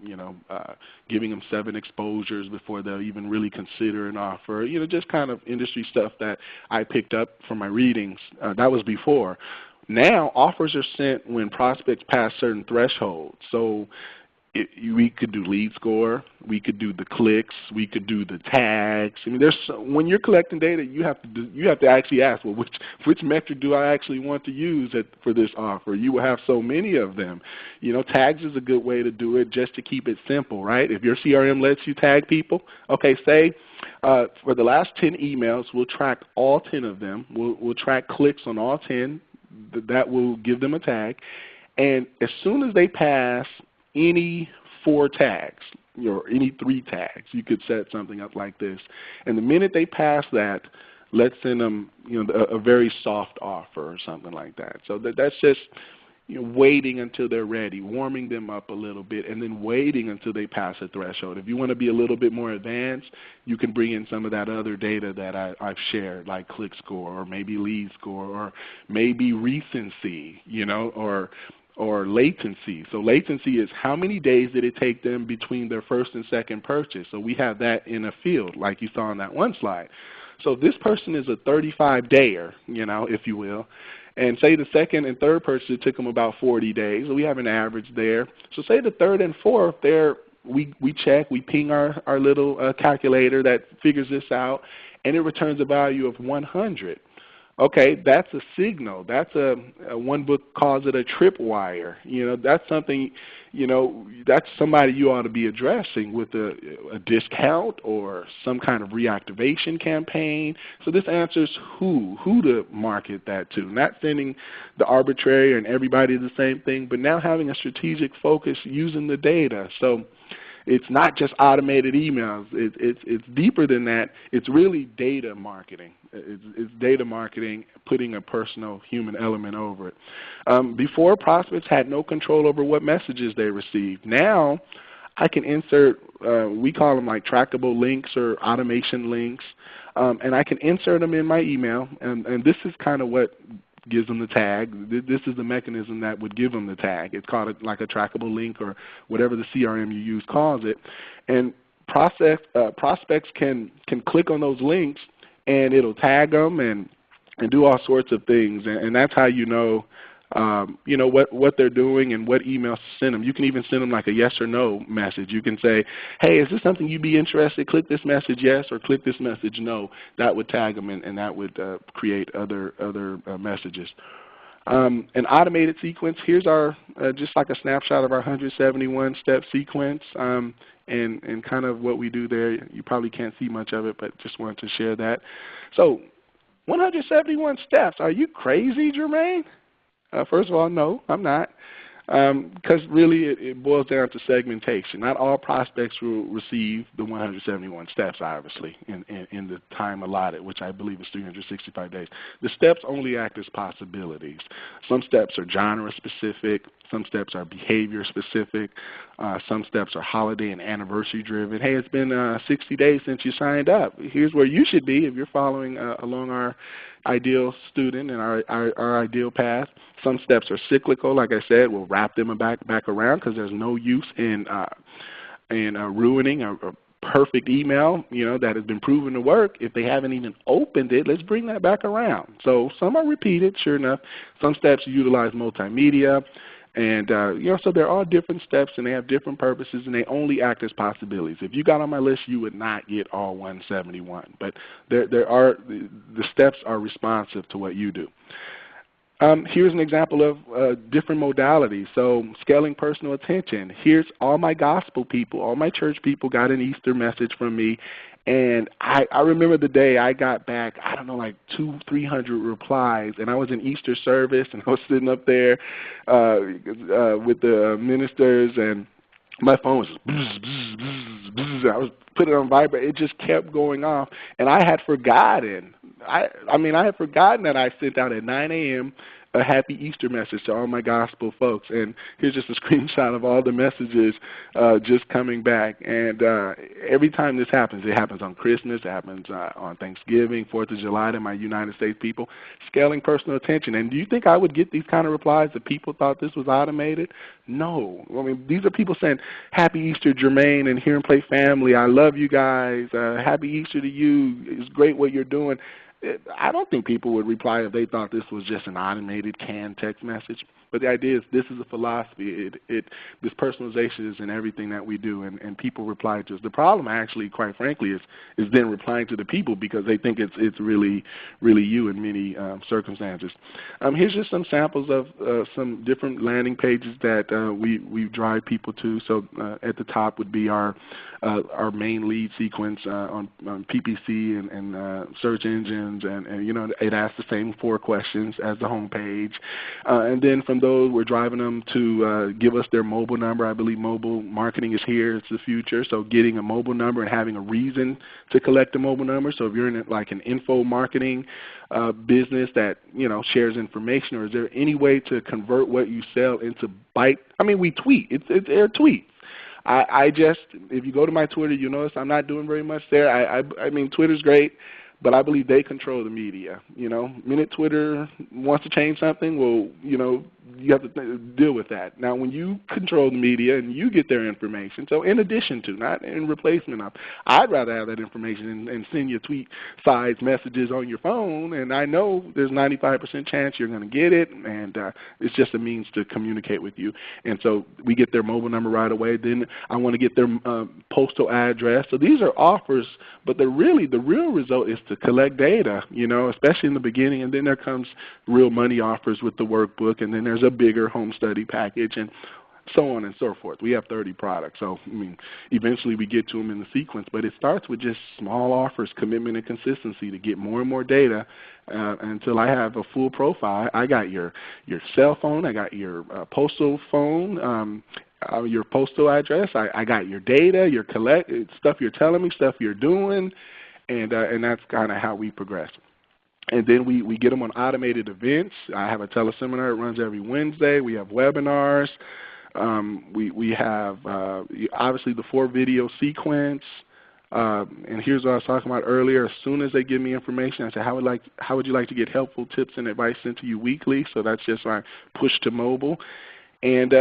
giving them 7 exposures before they'll even really consider an offer. Just kind of industry stuff that I picked up from my readings. That was before. Now, offers are sent when prospects pass certain thresholds. So We could do lead score, we could do the clicks, we could do the tags. I mean, when you're collecting data, you have to actually ask, well, which metric do I actually want to use for this offer? You will have so many of them. Tags is a good way to do it, just to keep it simple, right? If your CRM lets you tag people, okay, say for the last 10 emails, we'll track all 10 of them. We'll track clicks on all 10. That will give them a tag, and as soon as they pass any 4 tags or any 3 tags, you could set something up like this. And the minute they pass that, let's send them a very soft offer or something like that. So that's just waiting until they're ready, warming them up a little bit, and then waiting until they pass a threshold. If you want to be a little bit more advanced, you can bring in some of that other data that I've shared, like click score or maybe lead score or maybe recency, or latency. So latency is how many days did it take them between their first and second purchase. So we have that in a field like you saw on that one slide. So this person is a 35-dayer, if you will. And say the second and third purchase, it took them about 40 days. So we have an average there. So say the third and fourth, we check, we ping our little calculator that figures this out, and it returns a value of 100. Okay, that's a signal. That's one book calls it a tripwire. That's something, that's somebody you ought to be addressing with a discount or some kind of reactivation campaign. So this answers who to market that to. Not sending the arbitrary and everybody the same thing, but now having a strategic focus using the data. So it's not just automated emails. It's deeper than that. It's really data marketing. It's data marketing, putting a personal human element over it. Before, prospects had no control over what messages they received. Now, I can insert, we call them like trackable links or automation links, and I can insert them in my email, and this is kind of what gives them the tag. This is the mechanism that would give them the tag. It's called like a trackable link or whatever the CRM you use calls it. And prospects can click on those links, and it'll tag them and do all sorts of things. And that's how you know what they're doing and what emails to send them. You can even send them like a yes or no message. You can say, hey, is this something you'd be interested? Click this message yes or click this message no. That would tag them, and that would create other messages. An automated sequence, here's our just like a snapshot of our 171-step sequence and kind of what we do there. You probably can't see much of it, but just wanted to share that. So 171 steps. Are you crazy, Jermaine? First of all, no, I'm not, because really it boils down to segmentation. Not all prospects will receive the 171 steps, obviously, in the time allotted, which I believe is 365 days. The steps only act as possibilities. Some steps are genre-specific. Some steps are behavior-specific. Some steps are holiday and anniversary-driven. Hey, it's been 60 days since you signed up. Here's where you should be if you're following along our ideal student and our ideal path. Some steps are cyclical. Like I said, we'll wrap them back around because there's no use in ruining a perfect email, that has been proven to work. If they haven't even opened it, let's bring that back around. So some are repeated, sure enough. Some steps utilize multimedia. And, so there are different steps, and they have different purposes, and they only act as possibilities. If you got on my list, you would not get all 171. But the steps are responsive to what you do. Here's an example of different modalities. So scaling personal attention. Here's all my gospel people, all my church people got an Easter message from me. And I remember the day I got back, I don't know, like 200-300 replies, and I was in Easter service, and I was sitting up there with the ministers, and my phone was bzz, bzz, bzz, bzz. I was putting it on vibrate. It just kept going off, and I had forgotten. I had forgotten that I sent out at 9 a.m. a happy Easter message to all my gospel folks. And here's just a screenshot of all the messages just coming back. And every time this happens, it happens on Christmas, it happens on Thanksgiving, 4th of July to my United States people, scaling personal attention. And do you think I would get these kind of replies if people thought this was automated? No. I mean, these are people saying, happy Easter, Jermaine, and Hear and Play family. I love you guys. Happy Easter to you. It's great what you're doing. I don't think people would reply if they thought this was just an automated canned text message. But the idea is this is a philosophy. This personalization is in everything that we do, and people reply to us. The problem, actually, quite frankly, is then replying to the people because they think it's really you in many circumstances. Here's just some samples of some different landing pages that we drive people to. So at the top would be our main lead sequence on PPC and search engines, and it asks the same 4 questions as the home page, and then from those we're driving them to give us their mobile number. I believe mobile marketing is here; it's the future. So getting a mobile number and having a reason to collect a mobile number. So if you're in like an info marketing business that shares information, or is there any way to convert what you sell into bite? I mean, we tweet. It's their tweets. I just, if you go to my Twitter, you notice I'm not doing very much there. I mean, Twitter's great, but I believe they control the media. Minute Twitter wants to change something, well, you have to deal with that. Now, when you control the media and you get their information, so in addition to, not in replacement of, I'd rather have that information and send you tweet-sized messages on your phone, and I know there's 95% chance you're going to get it, and it's just a means to communicate with you. And so we get their mobile number right away. Then I want to get their postal address. So these are offers, but the real result is to collect data, especially in the beginning, and then there comes real money offers with the workbook, and then there's a bigger home study package, and so on and so forth. We have 30 products, so I mean, eventually we get to them in the sequence, but it starts with just small offers, commitment, and consistency to get more and more data until I have a full profile. I got your cell phone, I got your postal phone, your postal address, I got your data, your stuff you're telling me, stuff you're doing, and that's kind of how we progress. And then we get them on automated events. I have a teleseminar that runs every Wednesday. We have webinars. We have obviously the 4-video sequence. And here's what I was talking about earlier. As soon as they give me information, I say, how would you like to get helpful tips and advice sent to you weekly? So that's just my push to mobile. And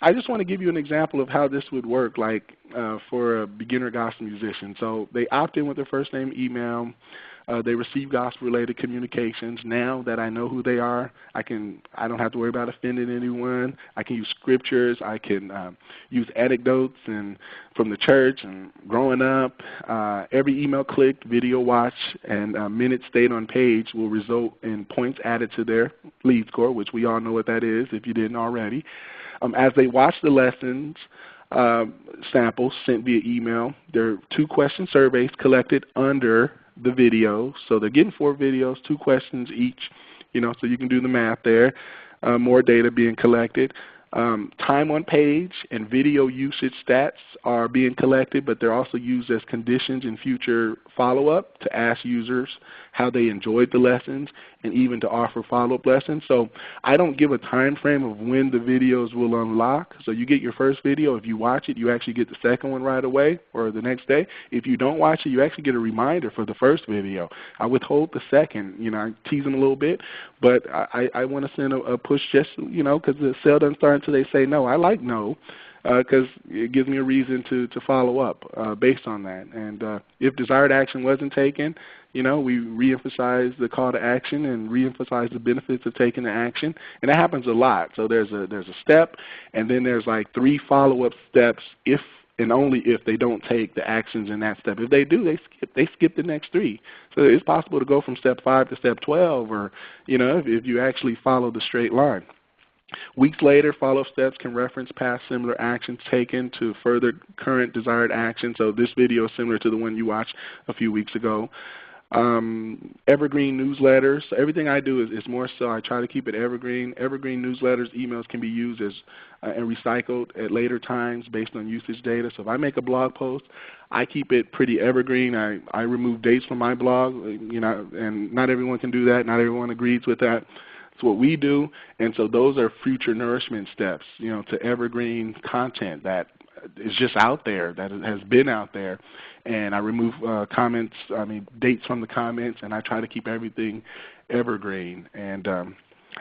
I just want to give you an example of how this would work, like for a beginner gospel musician. So they opt in with their first name, email. They receive gospel-related communications. Now that I know who they are, I don't have to worry about offending anyone. I can use scriptures. I can use anecdotes from the church and growing up. Every email clicked, video watched, and minutes stayed on page will result in points added to their lead score, which we all know what that is if you didn't already. As they watch the lessons, samples sent via email, there are 2-question surveys collected under the video. So they're getting 4 videos, 2 questions each, so you can do the math there. More data being collected. Time on page and video usage stats are being collected, but they're also used as conditions in future follow-up to ask users how they enjoyed the lessons and even to offer follow-up lessons. So I don't give a time frame of when the videos will unlock. So you get your first video. If you watch it, you actually get the second one right away or the next day. If you don't watch it, you actually get a reminder for the first video. I withhold the second. I tease them a little bit, but I want to send a push just, because the sale doesn't start until they say no. I like no. Because it gives me a reason to follow up based on that. And if desired action wasn't taken, we reemphasize the call to action and reemphasize the benefits of taking the action. And that happens a lot. So there's a step, and then there's like 3 follow-up steps if and only if they don't take the actions in that step. If they do, they skip the next 3. So it's possible to go from step 5 to step 12, or if you actually follow the straight line. Weeks later, follow-up steps can reference past similar actions taken to further current desired action. So this video is similar to the one you watched a few weeks ago. Evergreen newsletters. So everything I do is more so I try to keep it evergreen. Evergreen newsletters, emails can be used as and recycled at later times based on usage data. So if I make a blog post, I keep it pretty evergreen. I remove dates from my blog, and not everyone can do that. Not everyone agrees with that. It's what we do, and so those are future nourishment steps, to evergreen content that is just out there, that has been out there. And I remove dates from the comments, and I try to keep everything evergreen. And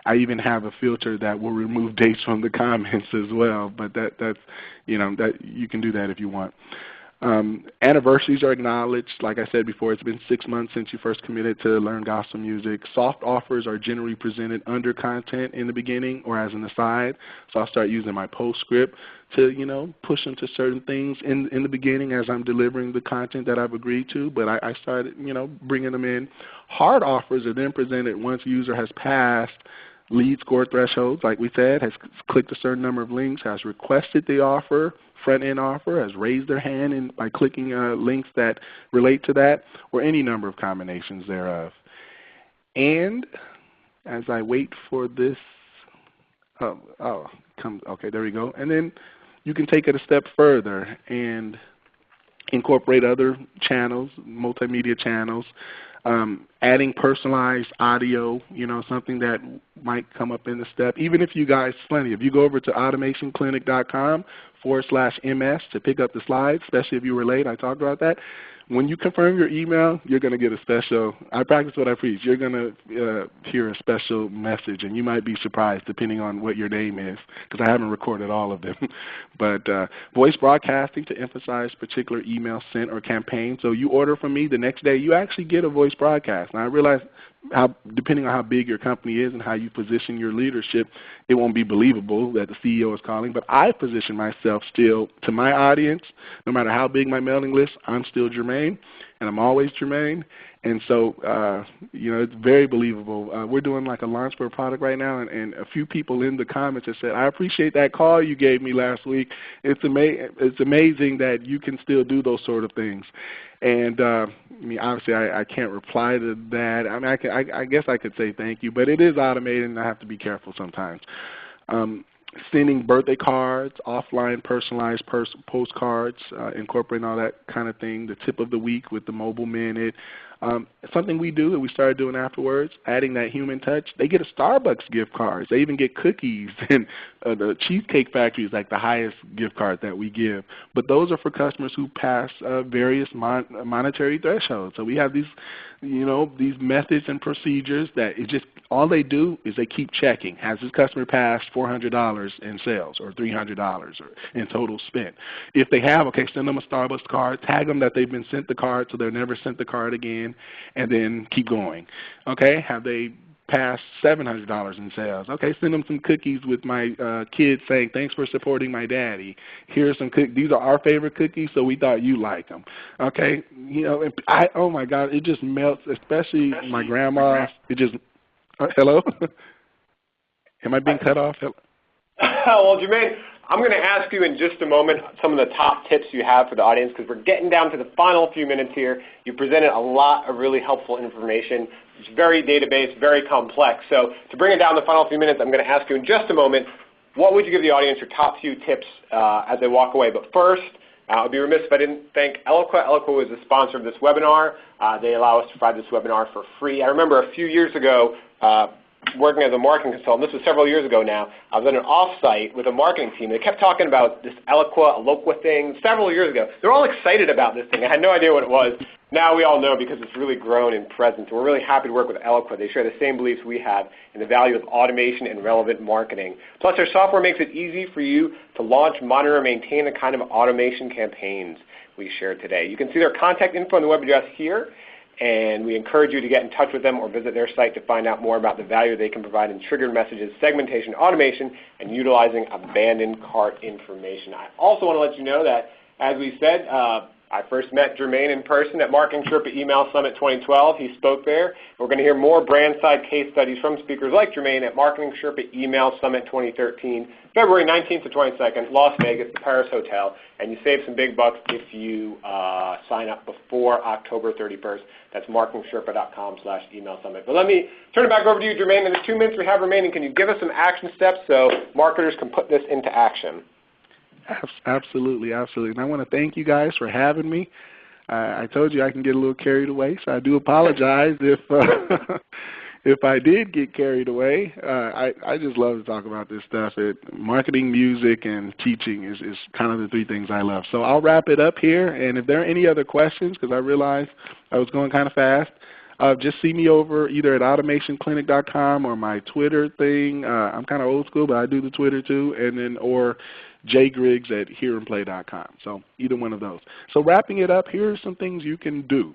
I even have a filter that will remove dates from the comments as well. But that's that you can do that if you want. Anniversaries are acknowledged. Like I said before, it's been 6 months since you first committed to learn gospel music. Soft offers are generally presented under content in the beginning or as an aside. So I'll start using my postscript to, push them to certain things in the beginning as I'm delivering the content that I've agreed to. But I started, bringing them in. Hard offers are then presented once a user has passed lead score thresholds, like we said, has clicked a certain number of links, has requested the offer, front-end offer, has raised their hand by clicking links that relate to that, or any number of combinations thereof. And as I wait for this, okay, there we go. And then you can take it a step further and incorporate other channels, multimedia channels, adding personalized audio, something that might come up in the step. Even if you guys, if you go over to automationclinic.com/MS to pick up the slides, especially if you were late, I talked about that. When you confirm your email, you're going to get a special, I practice what I preach, you're going to hear a special message, and you might be surprised depending on what your name is, because I haven't recorded all of them. But voice broadcasting to emphasize particular email sent or campaign. So you order from me, the next day you actually get a voice broadcast. Now I realize depending on how big your company is and how you position your leadership, it won't be believable that the CEO is calling, but I position myself still to my audience. No matter how big my mailing list, I'm still Jermaine, and I'm always Jermaine. And so, it's very believable. We're doing like a launch for a product right now, and a few people in the comments have said, I appreciate that call you gave me last week. It's amazing that you can still do those sort of things. And obviously I can't reply to that. I guess I could say thank you, but it is automated, and I have to be careful sometimes. Sending birthday cards, offline personalized postcards, incorporating all that kind of thing, the tip of the week with the mobile minute. Something we do that we started doing afterwards, adding that human touch. They get a Starbucks gift card. They even get cookies, and the Cheesecake Factory is like the highest gift card that we give. But those are for customers who pass various monetary thresholds. So we have these, these methods and procedures that all they do is they keep checking. Has this customer passed $400 in sales or $300 or in total spent? If they have, okay, send them a Starbucks card, tag them that they've been sent the card so they're never sent the card again, and then keep going. Okay, have they passed $700 in sales? Okay, send them some cookies with my kids saying, thanks for supporting my daddy. Here's some cookies. These are our favorite cookies, so we thought you like them. Okay, oh my God, it just melts, especially my grandma. It just, hello? Am I being cut off? Well, Jermaine, I'm going to ask you in just a moment some of the top tips you have for the audience, because we're getting down to the final few minutes here. You presented a lot of really helpful information. It's very database, very complex. So to bring it down to the final few minutes, I'm going to ask you in just a moment, what would you give the audience your top few tips as they walk away? But first, I would be remiss if I didn't thank Eloqua. Eloqua is the sponsor of this webinar. They allow us to provide this webinar for free. I remember a few years ago, working as a marketing consultant, this was several years ago now, I was at an off-site with a marketing team. They kept talking about this Eloqua thing several years ago. They're all excited about this thing. I had no idea what it was. Now we all know because it's really grown in presence. We're really happy to work with Eloqua. They share the same beliefs we have in the value of automation and relevant marketing. Plus, their software makes it easy for you to launch, monitor, and maintain the kind of automation campaigns we shared today. You can see their contact info on the web address here, and we encourage you to get in touch with them or visit their site to find out more about the value they can provide in triggered messages, segmentation, automation, and utilizing abandoned cart information. I also want to let you know that, as we said, I first met Jermaine in person at Marketing Sherpa Email Summit 2012. He spoke there. We're going to hear more brand-side case studies from speakers like Jermaine at Marketing Sherpa Email Summit 2013, February 19th to 22nd, Las Vegas, the Paris Hotel. And you save some big bucks if you sign up before October 31st. That's marketingsherpa.com/email summit. But let me turn it back over to you, Jermaine. In the 2 minutes we have remaining, can you give us some action steps so marketers can put this into action? Absolutely, absolutely. And I want to thank you guys for having me. I told you I can get a little carried away, so I do apologize if if I did get carried away. I just love to talk about this stuff. Marketing, music, and teaching is kind of the three things I love. So I'll wrap it up here, and if there are any other questions, because I realized I was going kind of fast, just see me over either at automationclinic.com or my Twitter thing. I'm kind of old school, but I do the Twitter too, and then or jgriggs@hearandplay.com. So either one of those. So wrapping it up, here are some things you can do.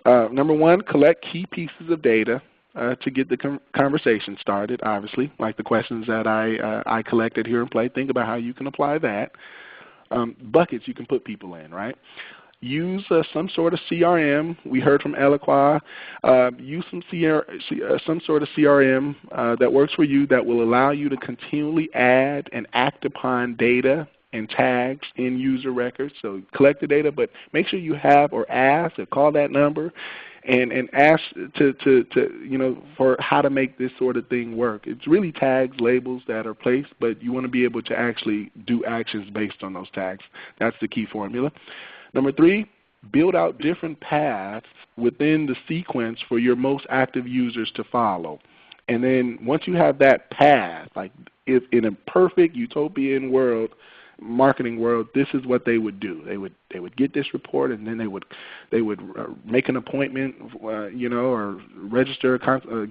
Number one, collect key pieces of data to get the conversation started, obviously, like the questions that I collected here and play. Think about how you can apply that. Buckets you can put people in, right? Use some sort of CRM. We heard from Eloqua. Use some sort of CRM that works for you that will allow you to continually add and act upon data and tags in user records. So collect the data, but make sure you have or ask or call that number and ask for how to make this sort of thing work. It's really tags, labels that are placed, but you want to be able to actually do actions based on those tags. That's the key formula. Number three, build out different paths within the sequence for your most active users to follow. And then once you have that path, like if in a perfect utopian world, marketing world, this is what they would do. They would get this report, and then they would make an appointment, or register,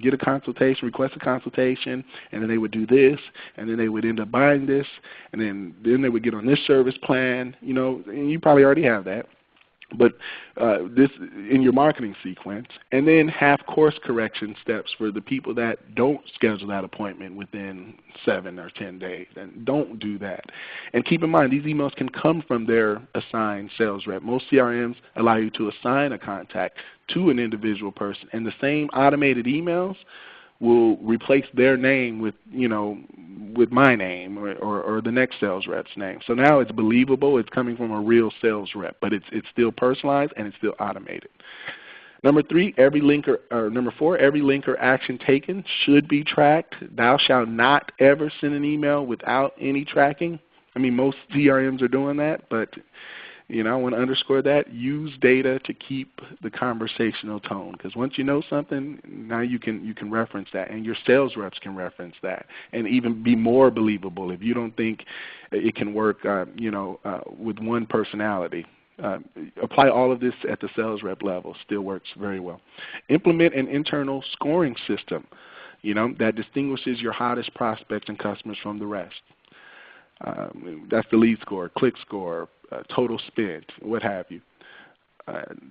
get a consultation, request a consultation, and then they would do this, and then they would end up buying this, and then they would get on this service plan. And you probably already have that. But this in your marketing sequence, and then have course correction steps for the people that don't schedule that appointment within 7 or 10 days, and don't do that. And keep in mind, these emails can come from their assigned sales rep. Most CRMs allow you to assign a contact to an individual person, and the same automated emails will replace their name with my name or the next sales rep's name. So now it's believable. It's coming from a real sales rep, but it's still personalized and it's still automated. Number four, every link or action taken should be tracked. Thou shalt not ever send an email without any tracking. I mean, most CRMs are doing that, but I want to underscore that. Use data to keep the conversational tone, because once you know something, now you can reference that, and your sales reps can reference that, and even be more believable if you don't think it can work, with one personality. Apply all of this at the sales rep level. Still works very well. Implement an internal scoring system, that distinguishes your hottest prospects and customers from the rest. That's the lead score, click score, total spent, what have you.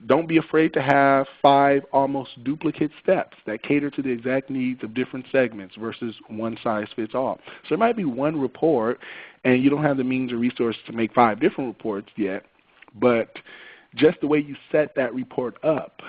Don't be afraid to have 5 almost duplicate steps that cater to the exact needs of different segments versus one size fits all. So there might be one report, and you don't have the means or resources to make 5 different reports yet, but just the way you set that report up,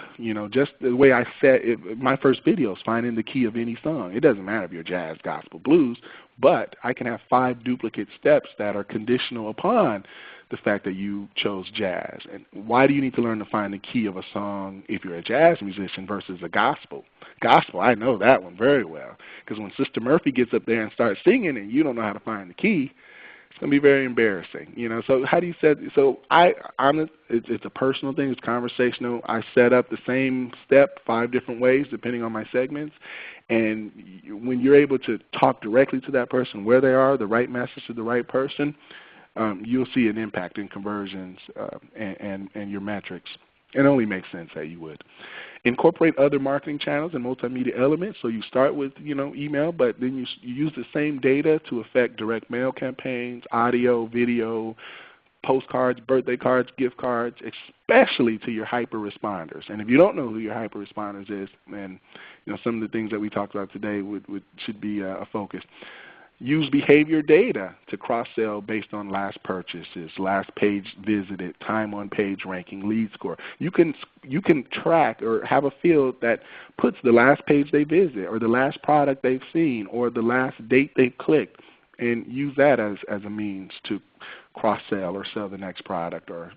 just the way I set it, my first video is finding the key of any song. It doesn't matter if you're jazz, gospel, blues, but I can have 5 duplicate steps that are conditional upon the fact that you chose jazz. And why do you need to learn to find the key of a song if you're a jazz musician versus a gospel? Gospel, I know that one very well, because when Sister Murphy gets up there and starts singing and you don't know how to find the key, it's going to be very embarrassing. So how do you set? So it's a personal thing. It's conversational. I set up the same step 5 different ways depending on my segments. And when you're able to talk directly to that person where they are, the right message to the right person, you'll see an impact in conversions and your metrics. It only makes sense that you would. Incorporate other marketing channels and multimedia elements. So you start with email, but then you use the same data to affect direct mail campaigns, audio, video, postcards, birthday cards, gift cards, especially to your hyper responders. And if you don't know who your hyper responders is, then some of the things that we talked about today should be a focus. Use behavior data to cross-sell based on last purchases, last page visited, time on page ranking, lead score. You can track or have a field that puts the last page they visit or the last product they've seen or the last date they've clicked, and use that as a means to cross-sell or sell the next product or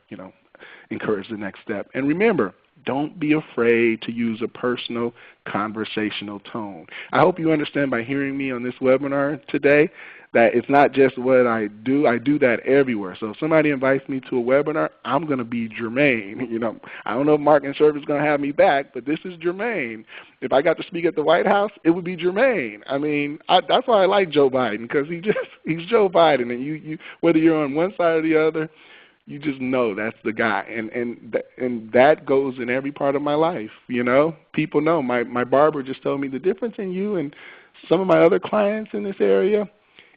encourage the next step. And remember, don't be afraid to use a personal conversational tone. I hope you understand by hearing me on this webinar today that it's not just what I do. I do that everywhere. So if somebody invites me to a webinar, I'm going to be Jermaine. I don't know if Mark and Service is going to have me back, but this is Jermaine. If I got to speak at the White House, it would be Jermaine. I mean, that's why I like Joe Biden, because he's Joe Biden, and you whether you're on one side or the other, you just know that's the guy, and that goes in every part of my life. People know. My barber just told me the difference in you and some of my other clients in this area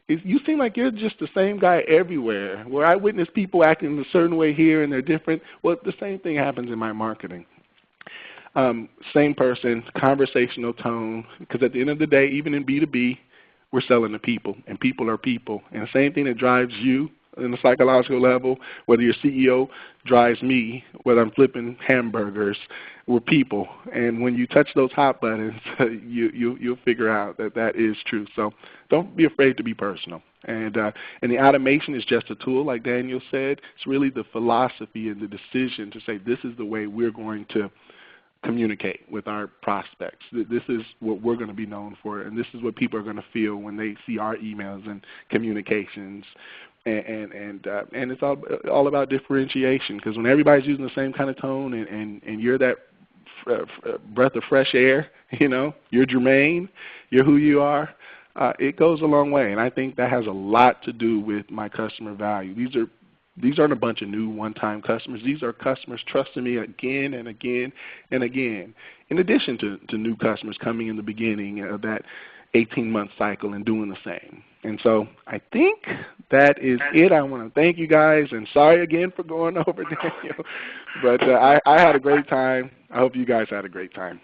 You seem like you're just the same guy everywhere. Where I witness people acting a certain way here and they're different, well, the same thing happens in my marketing. Same person, conversational tone, because at the end of the day, even in B2B, we're selling to people, and people are people. And the same thing that drives you on the psychological level, whether your CEO drives me, whether I'm flipping hamburgers, we're people. And when you touch those hot buttons, you'll figure out that that is true. So don't be afraid to be personal. And the automation is just a tool, like Daniel said. It's really the philosophy and the decision to say this is the way we're going to communicate with our prospects. This is what we're going to be known for, and this is what people are going to feel when they see our emails and communications. And it's all about differentiation, because when everybody's using the same kind of tone and you're that breath of fresh air, you're Jermaine, you're who you are, it goes a long way. And I think that has a lot to do with my customer value. These aren't a bunch of new one-time customers. These are customers trusting me again and again and again, in addition to new customers coming in the beginning of that 18-month cycle and doing the same. And so I think that is it. I want to thank you guys, and sorry again for going over, Daniel. But I had a great time. I hope you guys had a great time.